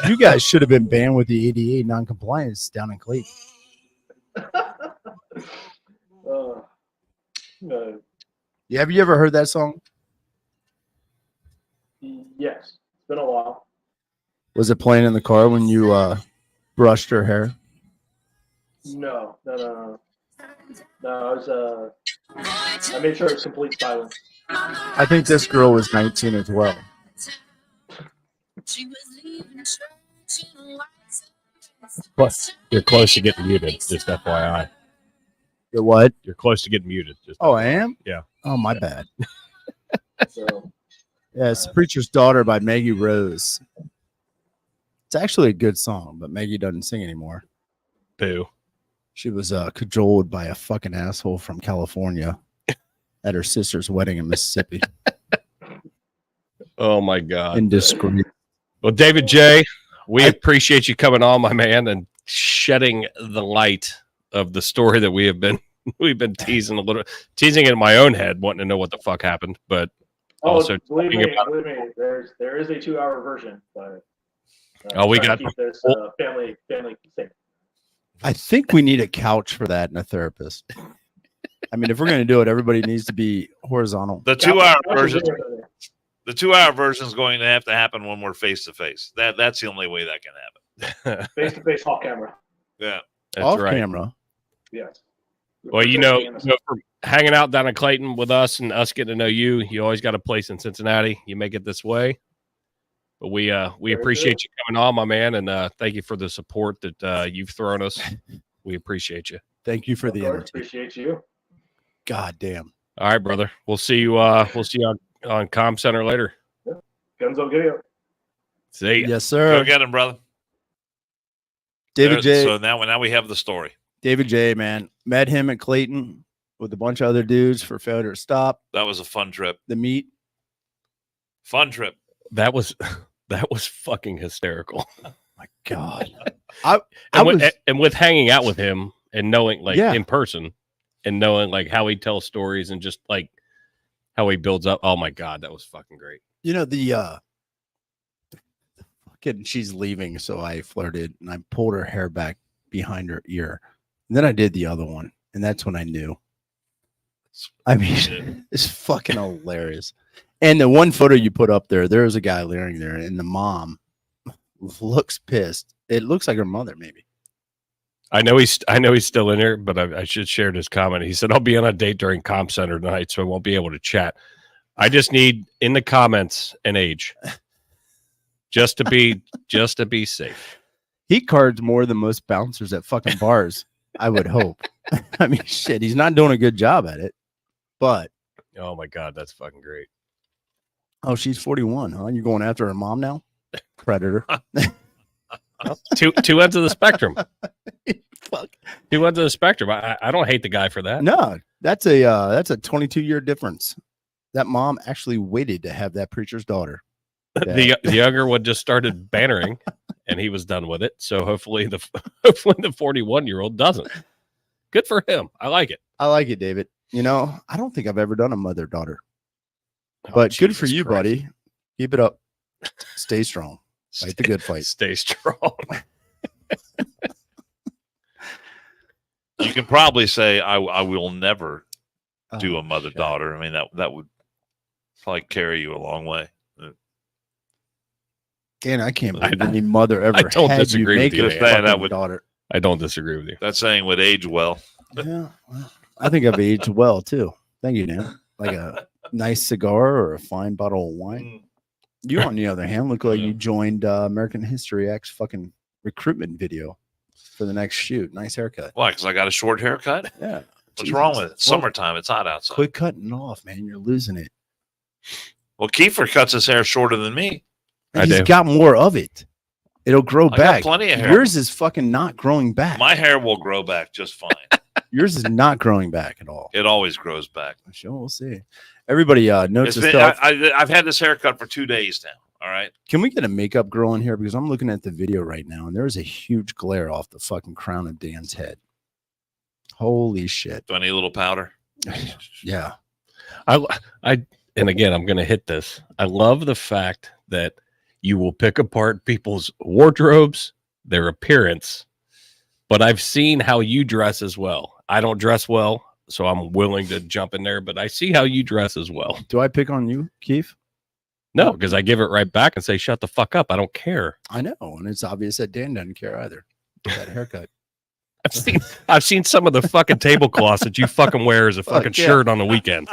You guys should have been banned with the ADA non-compliance down in Clayton. No. Yeah, have you ever heard that song? Yes, it's been a while. Was it playing in the car when you brushed her hair? No. I made sure it's complete silence. I think this girl was 19 as well. Plus, you're close to getting muted, just FYI. You're what? You're close to getting muted. Just Oh, I am? Yeah. Oh, my bad. So, Yeah, it's Preacher's Daughter by Maggie Rose. It's actually a good song, but Maggie doesn't sing anymore. Boo. She was cajoled by a fucking asshole from California at her sister's wedding in Mississippi. Oh, my God. Indiscreet. Well, David J., we appreciate you coming on, my man, and shedding the light of the story that we've been teasing it in my own head, wanting to know what the fuck happened, but also believe me, there is a 2-hour version, but we got keep this family safe. I think we need a couch for that and a therapist. I mean, if we're going to do it, everybody needs to be horizontal. The 2-hour version. The 2-hour version is going to have to happen when we're face to face. That's the only way that can happen. Face to face, off camera. Yeah, that's off right. camera. Yes. Well, for hanging out down in Clayton with us and us getting to know you, you always got a place in Cincinnati. You make it this way. But we appreciate you coming on, my man, and thank you for the support that you've thrown us. We appreciate you. Thank you for the energy. Appreciate you. God damn. All right, brother. We'll see you. We'll see you on Com Center later. Guns on video. See ya. Yes, sir. go get him, brother. David J. So now we have the story. David J. Man, met him at Clayton with a bunch of other dudes for Failure to Stop. That was a fun trip. The meet. Fun trip. That was fucking hysterical. Oh my God. With hanging out with him and knowing in person and knowing how he tells stories and just how he builds up. Oh my God, that was fucking great. You know, the fucking she's leaving, so I flirted and I pulled her hair back behind her ear. And then I did the other one, and that's when I knew. I mean, it's fucking hilarious. And the one photo you put up there's a guy laying there, and the mom looks pissed. It looks like her mother, maybe. I know he's still in here, but I should share his comment. He said, "I'll be on a date during Comp Center tonight, so I won't be able to chat. I just need in the comments an age, just to be safe." He cards more than most bouncers at fucking bars. I would hope. I mean, shit, he's not doing a good job at it. But oh my God, that's fucking great. Oh, she's 41, huh? You're going after her mom now? Predator. Two ends of the spectrum. Fuck. 2 ends of the spectrum. I don't hate the guy for that. No, that's a 22-year difference. That mom actually waited to have that preacher's daughter. The younger one just started bantering, and he was done with it. So hopefully the 41-year-old doesn't. Good for him. I like it. I like it, David. You know, I don't think I've ever done a mother-daughter. But good for you, buddy. Keep it up. Stay strong. Fight the good fight. Stay strong. You can probably say, I will never do a mother-daughter. I mean, that would probably carry you a long way. And I can't believe any mother ever I don't had disagree you make with you, a man. fucking That would- daughter. I don't disagree with you. That saying would age well. Yeah, well, I think I've aged well, too. Thank you, Dan. Like a nice cigar or a fine bottle of wine. You, on the other hand, look like you joined American History X fucking recruitment video. for the next shoot. Nice haircut. Why? Because I got a short haircut? Yeah. What's wrong with it? Summertime. It's hot outside. Quit cutting off, man. You're losing it. Well, Kiefer cuts his hair shorter than me. And he's got more of it. It'll grow back. Got plenty of hair. Yours is fucking not growing back. My hair will grow back just fine. Yours is not growing back at all. It always grows back. Sure, we'll see. Everybody notes the been, stuff. I've had this haircut for 2 days now. All right. Can we get a makeup girl in here? Because I'm looking at the video right now, and there's a huge glare off the fucking crown of Dan's head. Holy shit. Do I need a little powder? Yeah. And again, I'm going to hit this. I love the fact that you will pick apart people's wardrobes, their appearance, but I've seen how you dress as well. I don't dress well, so I'm willing to jump in there, but I see how you dress as well. Do I pick on you, Keith? No, because I give it right back and say, shut the fuck up. I don't care. I know. And it's obvious that Dan doesn't care either. That haircut. I've seen some of the fucking tablecloths that you fucking wear as a fucking shirt on the weekend.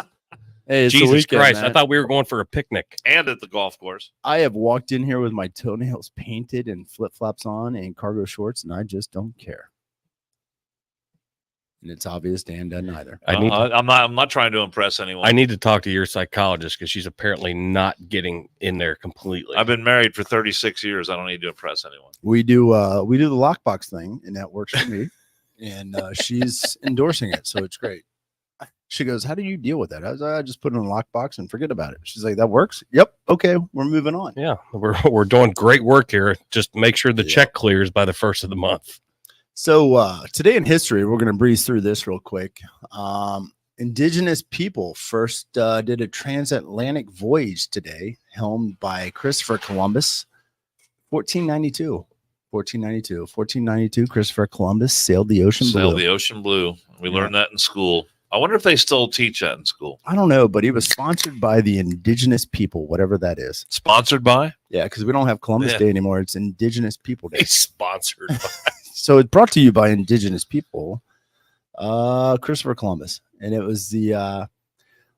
Hey, Jesus weekend, Christ. man. I thought we were going for a picnic. And at the golf course. I have walked in here with my toenails painted and flip-flops on and cargo shorts, and I just don't care. And it's obvious Dan doesn't either. I'm not trying to impress anyone. I need to talk to your psychologist because she's apparently not getting in there completely. I've been married for 36 years. I don't need to impress anyone. We do the lockbox thing, and that works for me. And she's endorsing it, so it's great. She goes, "How do you deal with that?" I was like, "I just put it in a lockbox and forget about it." She's like, "That works." Yep. Okay, we're moving on. Yeah, we're doing great work here. Just make sure the check clears by the first of the month. So today in history, we're going to breeze through this real quick. Indigenous people first did a transatlantic voyage today, helmed by Christopher Columbus, 1492. Christopher Columbus sailed the ocean blue. We learned that in school. I wonder if they still teach that in school. I don't know, but he was sponsored by the indigenous people, whatever that is. Sponsored by? Yeah, because we don't have Columbus Day anymore. It's Indigenous People Day. He's sponsored by. So it's brought to you by indigenous people, Christopher Columbus. And it was the,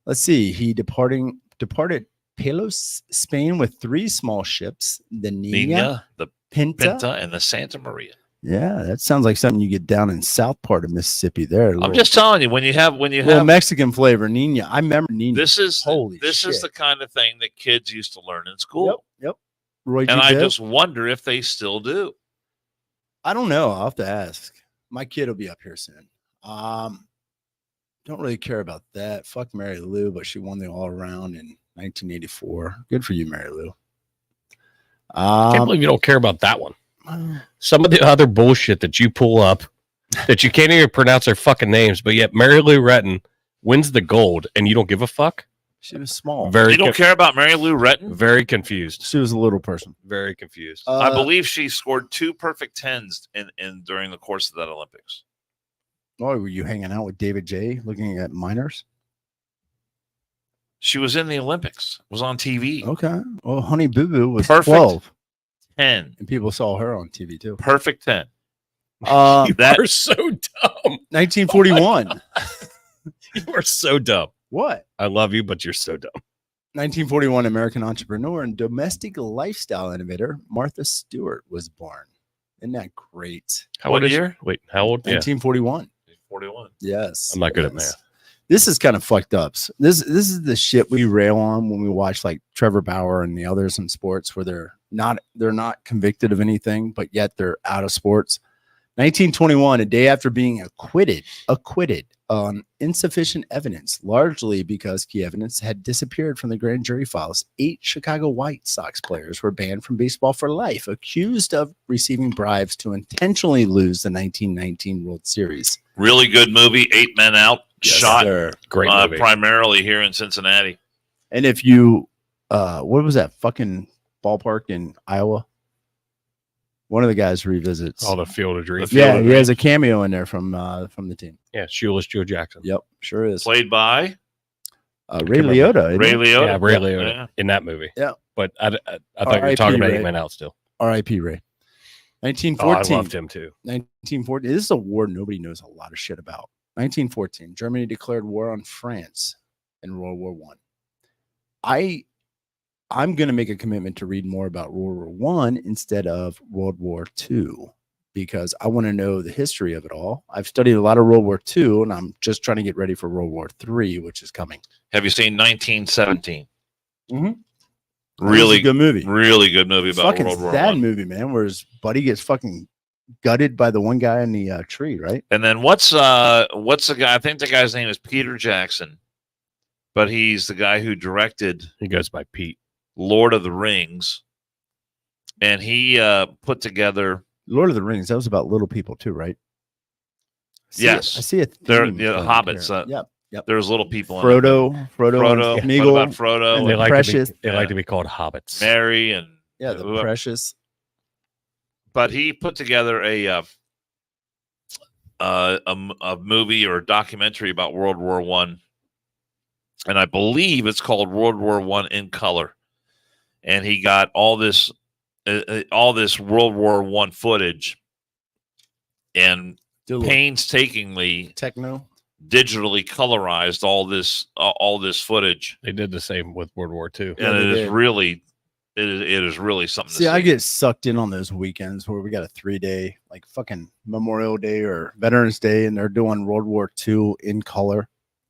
let's see, he departed Palos, Spain with 3 small ships, the Nina, the Pinta, and the Santa Maria. Yeah, that sounds like something you get down in south part of Mississippi there. I'm just telling you, when you have Mexican flavor, Nina. I remember Nina. This is the kind of thing that kids used to learn in school. Yep. Roy G. And I Biv. just wonder if they still do. I don't know. I'll have to ask. My kid will be up here soon. Don't really care about that. Fuck Mary Lou, but she won the all around in 1984. Good for you, Mary Lou. I can't believe you don't care about that one. Some of the other bullshit that you pull up that you can't even pronounce their fucking names, but yet Mary Lou Retton wins the gold and you don't give a fuck? She was small. You don't care about Mary Lou Retton? Very confused. She was a little person. Very confused. I believe she scored 2 perfect 10s in during the course of that Olympics. Oh, were you hanging out with David J. looking at minors? She was in the Olympics. Was on TV. Okay. Well, Honey Boo Boo was perfect 12. 10. And people saw her on TV too. Perfect 10. You are so dumb. 1941. You are so dumb. What? I love you, but you're so dumb. 1941, American entrepreneur and domestic lifestyle innovator Martha Stewart was born. Isn't that great? How old year? Wait, how old? 1941. 41. Yes. I'm not good at math. This is kind of fucked up. This is the shit we rail on when we watch like Trevor Bauer and the others in sports where they're not convicted of anything, but yet they're out of sports. 1921, a day after being acquitted on insufficient evidence, largely because key evidence had disappeared from the grand jury files. 8 Chicago White Sox players were banned from baseball for life, accused of receiving bribes to intentionally lose the 1919 World Series. Really good movie. 8 Men Out. Yes, shot sir. Great movie. Primarily here in Cincinnati. And if you, what was that fucking ballpark in Iowa? One of the guys revisits. Oh, the Field of Dreams. He has a cameo in there from the team. Yeah, Shoeless Joe Jackson. Yep, sure is. Played by Ray Liotta. Ray Liotta. Yeah, Ray Liotta in that movie. Yeah. But I thought you were talking about 8 Men Out still. R.I.P. Ray. 1914. Oh, I loved him too. 1914. This is a war nobody knows a lot of shit about. 1914. Germany declared war on France in World War I. I'm going to make a commitment to read more about World War I instead of World War II because I want to know the history of it all. I've studied a lot of World War II, and I'm just trying to get ready for World War III, which is coming. Have you seen 1917? Mm-hmm. Really good movie. Really good movie about fucking World War sad I. movie, man, where his buddy gets fucking gutted by the one guy in the tree, right? And then what's the guy? I think the guy's name is Peter Jackson, but he's the guy who directed. He goes by Pete. Lord of the Rings, and he put together Lord of the Rings. That was about little people too, right? I see it. They're hobbits. Yep. There's little people. Frodo, and Smeagol, what about Frodo? and They the like Precious. they like to be called hobbits. Mary and the Precious. But he put together a movie or a documentary about World War I, and I believe it's called World War I in color. And he got all this World War I footage, and painstakingly digitally colorized all this footage. They did the same with World War II, and it is really something. See, I get sucked in on those weekends where we got a 3-day, like fucking Memorial Day or Veterans Day, and they're doing World War II in color,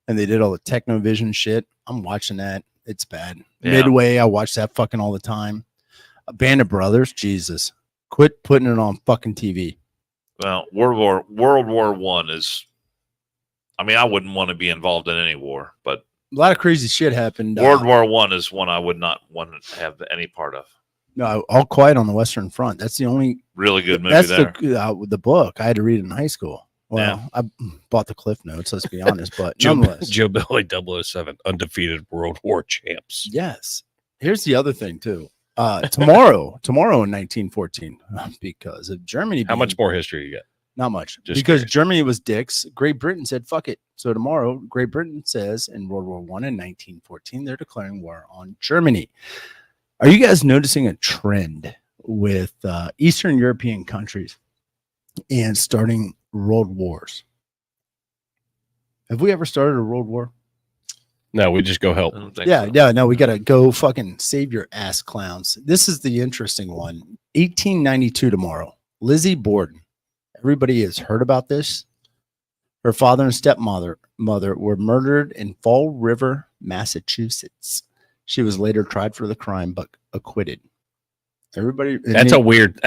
and they did all the Technovision shit. I'm watching that. It's bad. Yeah. Midway, I watch that fucking all the time. A Band of Brothers, Jesus, quit putting it on fucking TV. Well, World War I is. I mean, I wouldn't want to be involved in any war, but a lot of crazy shit happened. World War I is one I would not want to have any part of. No, All Quiet on the Western Front. That's the only really good movie. That's there. The book I had to read in high school. Well, yeah. I bought the Cliff Notes, let's be honest, but nonetheless. Joe Billy 007, undefeated World War champs. Yes. Here's the other thing, too. Tomorrow in 1914, because of Germany. How much more history you got? Not much. Just because curious. Germany was dicks. Great Britain said, fuck it. So tomorrow, Great Britain says in World War I in 1914, they're declaring war on Germany. Are you guys noticing a trend with Eastern European countries and starting world wars? Have we ever started a world war? No, we just go help. No, we gotta go fucking save your ass, clowns. This is the interesting one. 1892 tomorrow. Lizzie Borden. Everybody has heard about this. Her father and stepmother were murdered in Fall River, Massachusetts. She was later tried for the crime but acquitted. Everybody. That's a weird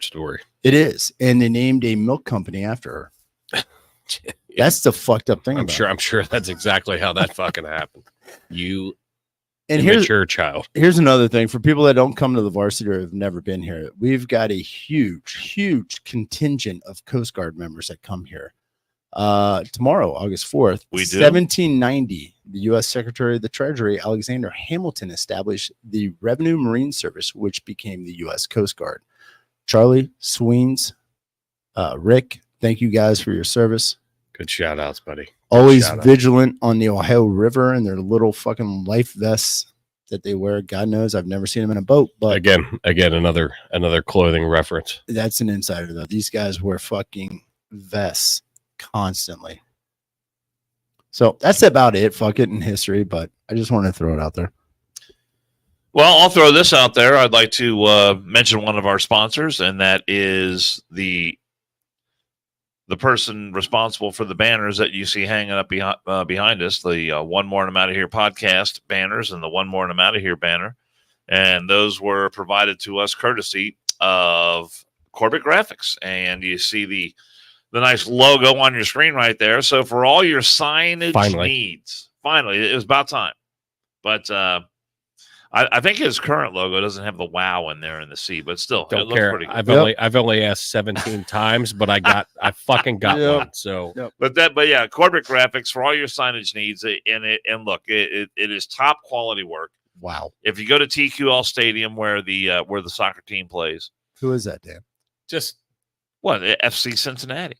story. It is, and they named a milk company after her. That's the fucked up thing. I'm sure that's exactly how that fucking happened. You and immature child. Here's another thing for people that don't come to the varsity or have never been here. We've got a huge contingent of Coast Guard members that come here. Tomorrow, August 4th, 1790, the U.S. Secretary of the Treasury, Alexander Hamilton, established the Revenue Marine Service, which became the U.S. Coast Guard. Charlie, Sweens, Rick, thank you guys for your service. Good shout outs, buddy. Always vigilant on the Ohio River and their little fucking life vests that they wear. God knows I've never seen them in a boat. But again, another clothing reference. That's an insider though. These guys wear fucking vests constantly. So that's about it. Fuck it in history, but I just want to throw it out there. Well, I'll throw this out there. I'd like to mention one of our sponsors, and that is the person responsible for the banners that you see hanging up behind us, the One More and I'm Out of Here podcast banners and the One More and I'm Out of Here banner. And those were provided to us courtesy of Corbett Graphics. And you see the nice logo on your screen right there. So for all your signage needs, finally, it was about time. But I think his current logo doesn't have the wow in there in the C, but still, it looks pretty good. I've only asked 17 times, but I fucking got one. So, but yeah, Corbett Graphics for all your signage needs, and look, it is top quality work. Wow! If you go to TQL Stadium where the soccer team plays, who is that, Dan? Just what FC Cincinnati.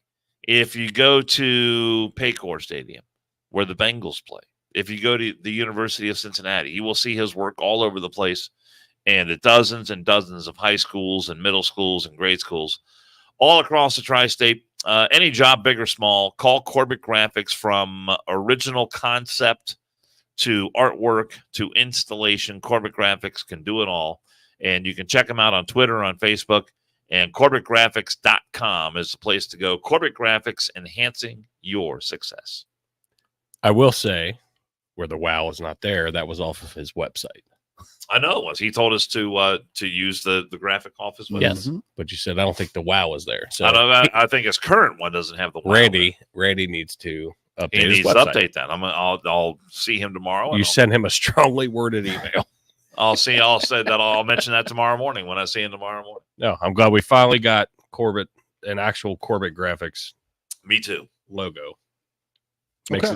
If you go to Paycor Stadium where the Bengals play. If you go to the University of Cincinnati, you will see his work all over the place and at dozens and dozens of high schools and middle schools and grade schools all across the tri-state. Any job, big or small, call Corbett Graphics. From original concept to artwork to installation. Corbett Graphics can do it all. And you can check them out on Twitter, on Facebook, And CorbettGraphics.com is the place to go. Corbett Graphics, enhancing your success. I will say, where the wow is not there, that was off of his website. I know it was. He told us to use the graphic off his website. Yes, but you said I don't think the wow is there. So I think his current one doesn't have the wow. Randy needs to update he his needs website. to update that. I'll see him tomorrow. You send him a strongly worded email. I'll mention that tomorrow morning when I see him tomorrow morning. No, I'm glad we finally got an actual Corbett Graphics. Me too. Logo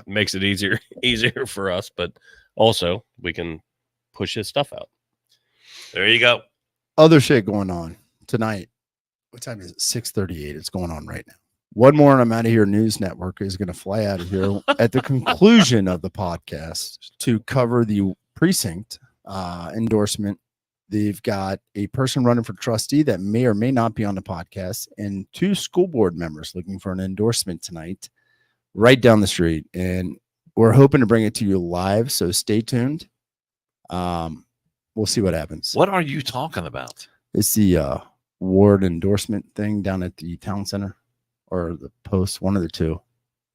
makes it easier for us, but also we can push his stuff out. There you go. Other shit going on tonight. What time is it? 6:38. It's going on right now. One More and I'm Out of Here News Network is going to fly out of here at the conclusion of the podcast to cover the precinct endorsement. They've got a person running for trustee that may or may not be on the podcast, and 2 school board members looking for an endorsement tonight right down the street. And we're hoping to bring it to you live, so stay tuned. We'll see what happens. What are you talking about? It's the ward endorsement thing down at the town center or the post, one of the two.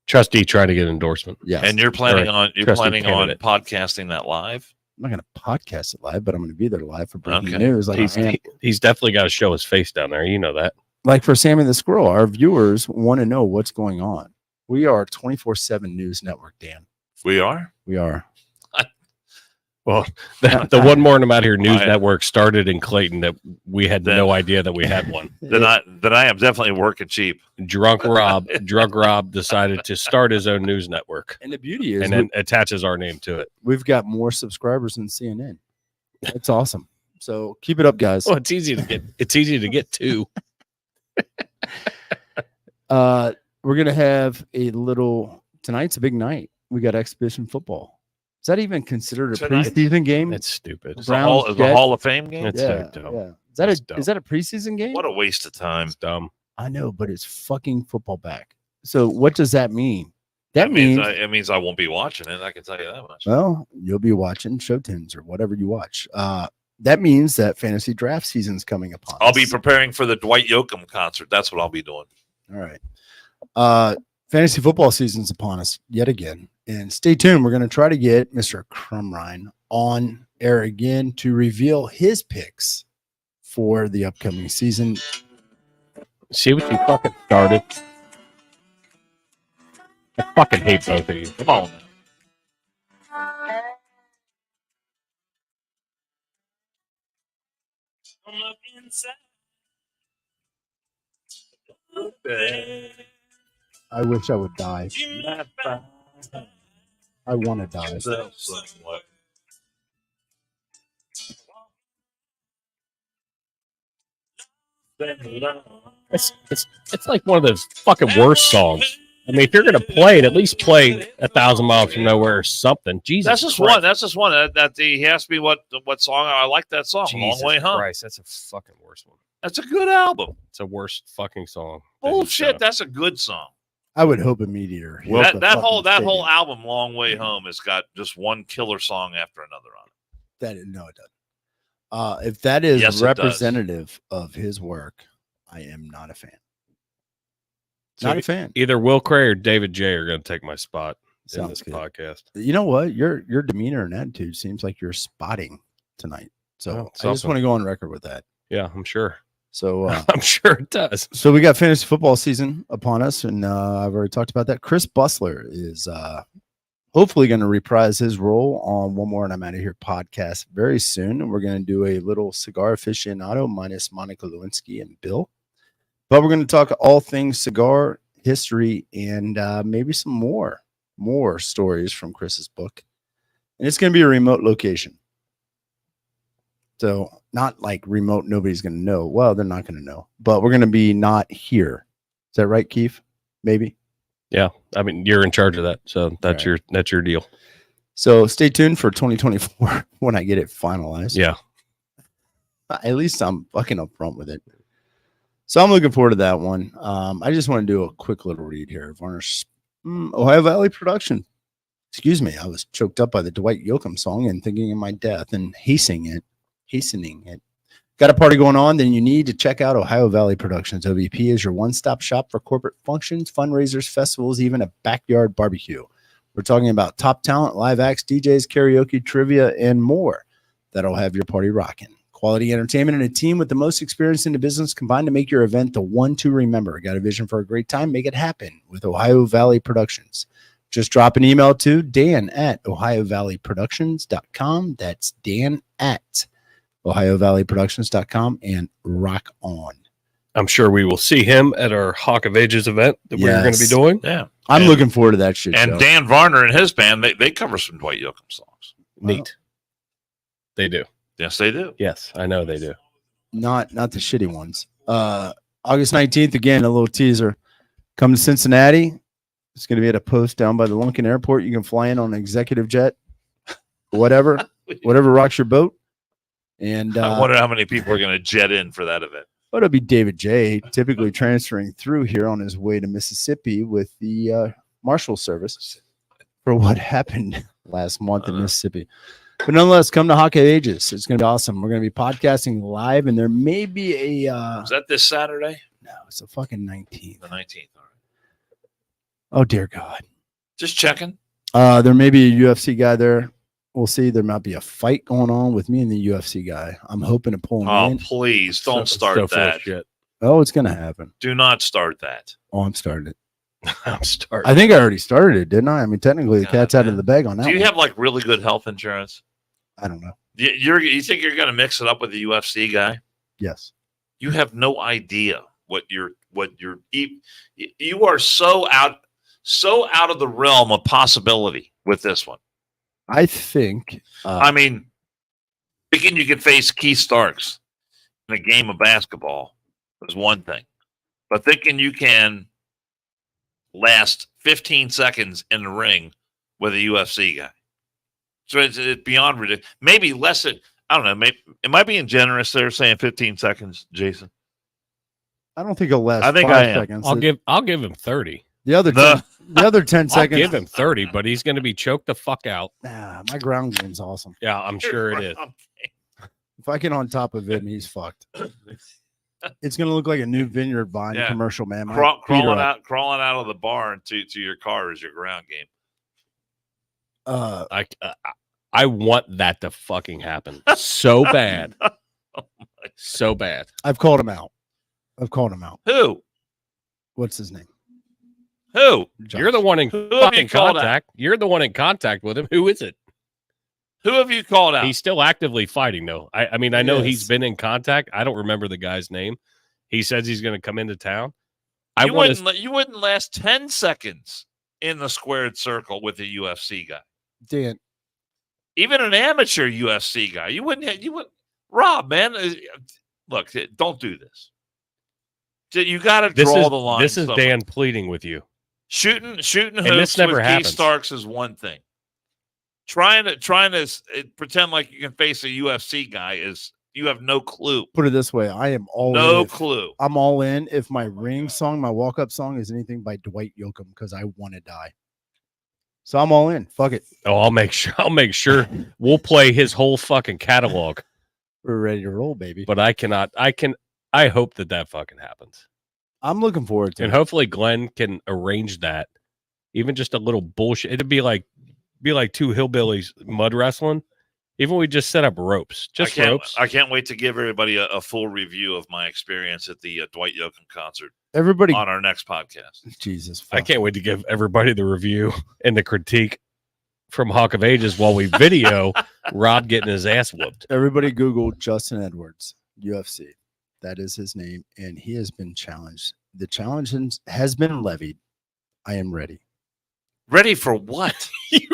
Trustee trying to get endorsement. Yes. And you're planning on candidate. podcasting that live? I'm not going to podcast it live, but I'm going to be there live for breaking news. Like he's definitely got to show his face down there. You know that. Like for Sammy the Squirrel, our viewers want to know what's going on. We are a 24/7 news network, Dan. We are? We are. Well, the One More and I'm Out Here News Network started in Clayton that we had no idea that we had one. Then I am definitely working cheap. Drunk Rob decided to start his own news network. And the beauty is, and then attaches our name to it. We've got more subscribers than CNN. That's awesome. So keep it up, guys. Well, it's easy to get 2. We're gonna have a little. Tonight's a big night. We got exhibition football. Is that even considered a preseason game? That's stupid. It's a Hall of Fame game. It's so dumb. Yeah. Is that a preseason game? What a waste of time. It's dumb. I know, but it's fucking football back. So what does that mean? That means it means I won't be watching it. I can tell you that much. Well, you'll be watching Showtunes or whatever you watch. That means that fantasy draft season's coming upon us. I'll be preparing for the Dwight Yoakam concert. That's what I'll be doing. All right. Fantasy football season's upon us yet again. And stay tuned. We're going to try to get Mr. Crumrine on air again to reveal his picks for the upcoming season. See what you fucking started. I fucking hate both of you. Come on. I wish I would die. I want to die. It's like one of those fucking worst songs. I mean, if you're gonna play it, at least play 1,000 Miles from Nowhere or something. Jesus, that's just one. That's just one. That he asked me what song I like. That song, Jesus Long Way Home. Christ, that's a fucking worst one. That's a good album. It's a worst fucking song. Bullshit. That's a good song. I would hope a meteor. That whole album, Long Way Home, has got just one killer song after another on it. No, it doesn't. If that is representative of his work, I am not a fan. Not a fan. Either Will Cray or David J are going to take my spot in this podcast. You know what? Your demeanor and attitude seems like you're spotting tonight. So I just want to go on record with that. Yeah, I'm sure. So I'm sure it does. So we got fantasy football season upon us, and I've already talked about that. Chris Bustler is hopefully going to reprise his role on One More and I'm Out of Here podcast very soon. And we're going to do a little cigar aficionado minus Monica Lewinsky and Bill. But we're going to talk all things cigar history and maybe some more stories from Chris's book. And it's going to be a remote location. So not like remote, nobody's going to know. Well, they're not going to know. But we're going to be not here. Is that right, Keith? Maybe? Yeah. I mean, you're in charge of that. So that's your deal. So stay tuned for 2024 when I get it finalized. Yeah. At least I'm fucking upfront with it. So I'm looking forward to that one. I just want to do a quick little read here. Varnish, Ohio Valley production. Excuse me. I was choked up by the Dwight Yoakam song and thinking of my death and hastening it. Got a party going on? Then you need to check out Ohio Valley Productions. OVP is your one-stop shop for corporate functions, fundraisers, festivals, even a backyard barbecue. We're talking about top talent, live acts, DJs, karaoke, trivia, and more that'll have your party rocking. Quality entertainment and a team with the most experience in the business combined to make your event the one to remember. Got a vision for a great time? Make it happen with Ohio Valley Productions. Just drop an email to dan@ohiovalleyproductions.com. That's dan@ohiovalleyproductions.com and rock on. I'm sure we will see him at our Hawk of Ages event that we're going to be doing. Yeah. I'm looking forward to that shit. And show. Dan Varner and his band, they cover some Dwight Yoakam songs. Neat. They do. Yes, they do. Yes, I know they do. Not the shitty ones. August 19th, again, a little teaser. Come to Cincinnati. It's going to be at a post down by the Lunken Airport. You can fly in on an executive jet, whatever rocks your boat. And I wonder how many people are going to jet in for that event. But it'll be David J. typically transferring through here on his way to Mississippi with the Marshal Service for what happened last month in Mississippi. But nonetheless, come to Hawk of Ages. It's going to be awesome. We're going to be podcasting live, and there may be a... Is that this Saturday? No, it's the fucking 19th. The 19th. All right. Oh, dear God. Just checking. There may be a UFC guy there. We'll see. There might be a fight going on with me and the UFC guy. I'm hoping to pull him in. Oh, please don't start that. Shit. Oh, it's going to happen. Do not start that. Oh, I'm starting it. I'm starting. I think I already started it, didn't I? I mean, technically, the cat's out of the bag on that. Do you one. have like really good health insurance? I don't know. You think you're going to mix it up with the UFC guy? Yes. You have no idea what you are so out of the realm of possibility with this one. I think. I mean, thinking you could face Keith Starks in a game of basketball is one thing, but thinking you can last 15 seconds in the ring with a UFC guy. So it's beyond ridiculous. Maybe less than, I don't know. Maybe am I being generous there saying 15 seconds, Jason? I don't think it'll last. I think 5 I am. seconds. I'll give him 30. The other 10 I'll seconds. give him 30, but he's going to be choked the fuck out. Nah, my ground game's awesome. Yeah, I'm sure it is. If I get on top of him, he's fucked. It's gonna look like a new Vineyard Vine commercial, man. Crawling out of the barn to your car is your ground game. I want that to fucking happen so bad. So bad. I've called him out. Who? What's his name? Who? Josh. You're the one in Who have fucking you called contact. You're the one in contact with him. Who is it? Who have you called out? He's still actively fighting, though. I mean, I know Yes. he's been in contact. I don't remember the guy's name. He says he's going to come into town. You wouldn't last 10 seconds in the squared circle with a UFC guy. Dan. Even an amateur UFC guy. You wouldn't. Rob, man, look, don't do this. You got to draw the line. This is somewhere. Dan pleading with you. Shooting hoops this never with happens. Keith Starks is one thing. Trying to pretend like you can face a UFC guy is you have no clue. Put it this way, I am all No in. clue. I'm all in if my ring song, my walk-up song is anything by Dwight Yoakam because I want to die. So I'm all in. Fuck it. Oh, I'll make sure we'll play his whole fucking catalog. We're ready to roll, baby. But I hope that fucking happens. I'm looking forward to And it. hopefully Glenn can arrange that. Even just a little bullshit. It'd be like two hillbillies mud wrestling. Even we just set up ropes. Ropes. I can't wait to give everybody a full review of my experience at the Dwight Yoakam concert. Everybody on our next podcast. Jesus. I can't wait to give everybody the review and the critique from Hawk of Ages while we video Rob getting his ass whooped. Everybody Google Justin Edwards, UFC. That is his name, and he has been challenged. The challenge has been levied. I am ready. Ready for what? He's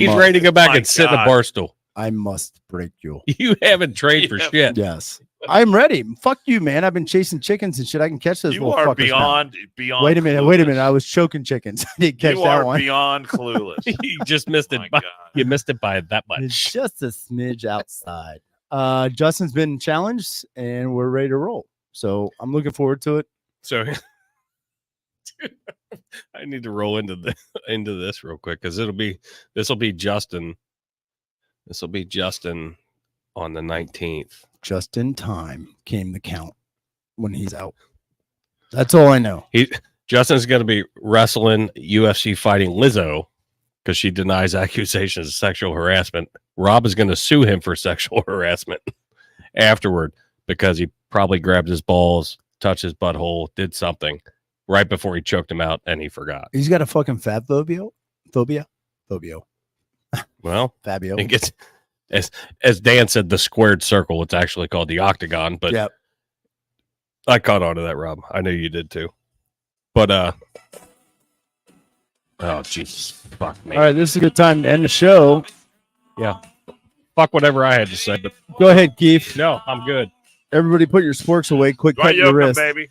must, ready to go back and sit in a bar stool. I must break you. You haven't trained for shit. Yes. I'm ready. Fuck you, man. I've been chasing chickens and shit. I can catch those little fuckers now. beyond. Wait a minute. I was choking chickens. I didn't catch that one. Beyond clueless. You just missed it. You missed it by that much. It's just a smidge outside. Justin's been challenged, and we're ready to roll. So I'm looking forward to it. So I need to roll into this real quick because this will be Justin. This will be Justin on the 19th. Just in time came the count when he's out. That's all I know. Justin's going to be wrestling UFC fighting Lizzo because she denies accusations of sexual harassment. Rob is going to sue him for sexual harassment afterward because he probably grabbed his balls, touched his butthole, did something right before he choked him out, and he forgot. He's got a fucking fat phobia. Well, Fabio. it gets, as Dan said, the squared circle. It's actually called the octagon, but yep. I caught on to that, Rob. I knew you did too. But oh Jesus, fuck me. All right, this is a good time to end the show. Yeah, fuck whatever I had to say. But go ahead, Keith. No, I'm good. Everybody, put your sporks away. Quick, cut your wrist, baby.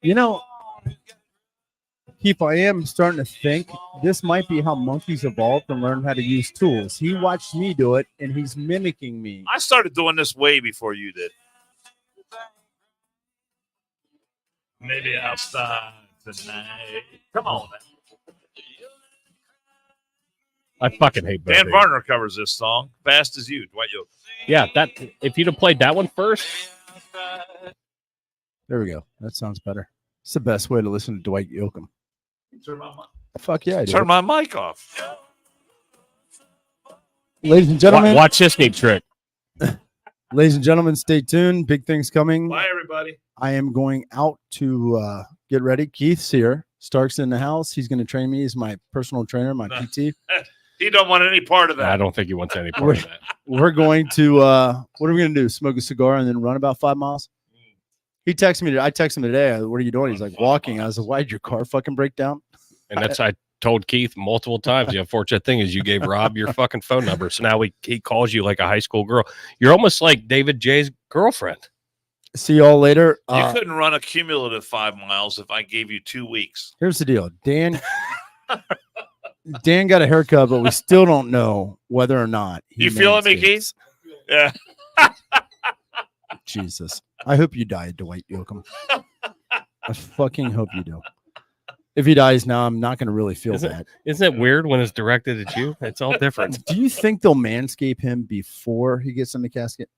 You know, Keith, I am starting to think this might be how monkeys evolved and learned how to use tools. He watched me do it, and he's mimicking me. I started doing this way before you did. Maybe I'll start tonight. Come on, man. I fucking hate Dan Varner covers this song. Fast as you, Dwight Yoakam. Yeah, that if you'd have played that one first. There we go. That sounds better. It's the best way to listen to Dwight Yoakam. Turn my mic. Fuck yeah, I do. Turn my mic off. Ladies and gentlemen, watch this neat trick. Ladies and gentlemen, stay tuned. Big things coming. Bye, everybody. I am going out to get ready. Keith's here. Stark's in the house. He's going to train me. He's my personal trainer, my PT. He don't want any part of that. I don't think he wants any part of that. We're going to, what are we going to do? Smoke a cigar and then run about 5 miles? He texted me. I texted him today. What are you doing? He's like, walking. I was like, why did your car fucking break down? And that's, I told Keith multiple times. The unfortunate thing is you gave Rob your fucking phone number. So now he calls you like a high school girl. You're almost like David J's girlfriend. See y'all later. You couldn't run a cumulative 5 miles if I gave you 2 weeks. Here's the deal. Dan got a haircut, but we still don't know whether or not. You feeling me, Keith? Yeah. Jesus. I hope you die, Dwight Yoakam. I fucking hope you do. If he dies now, I'm not going to really feel bad. Isn't it weird when it's directed at you? It's all different. Do you think they'll manscape him before he gets in the casket?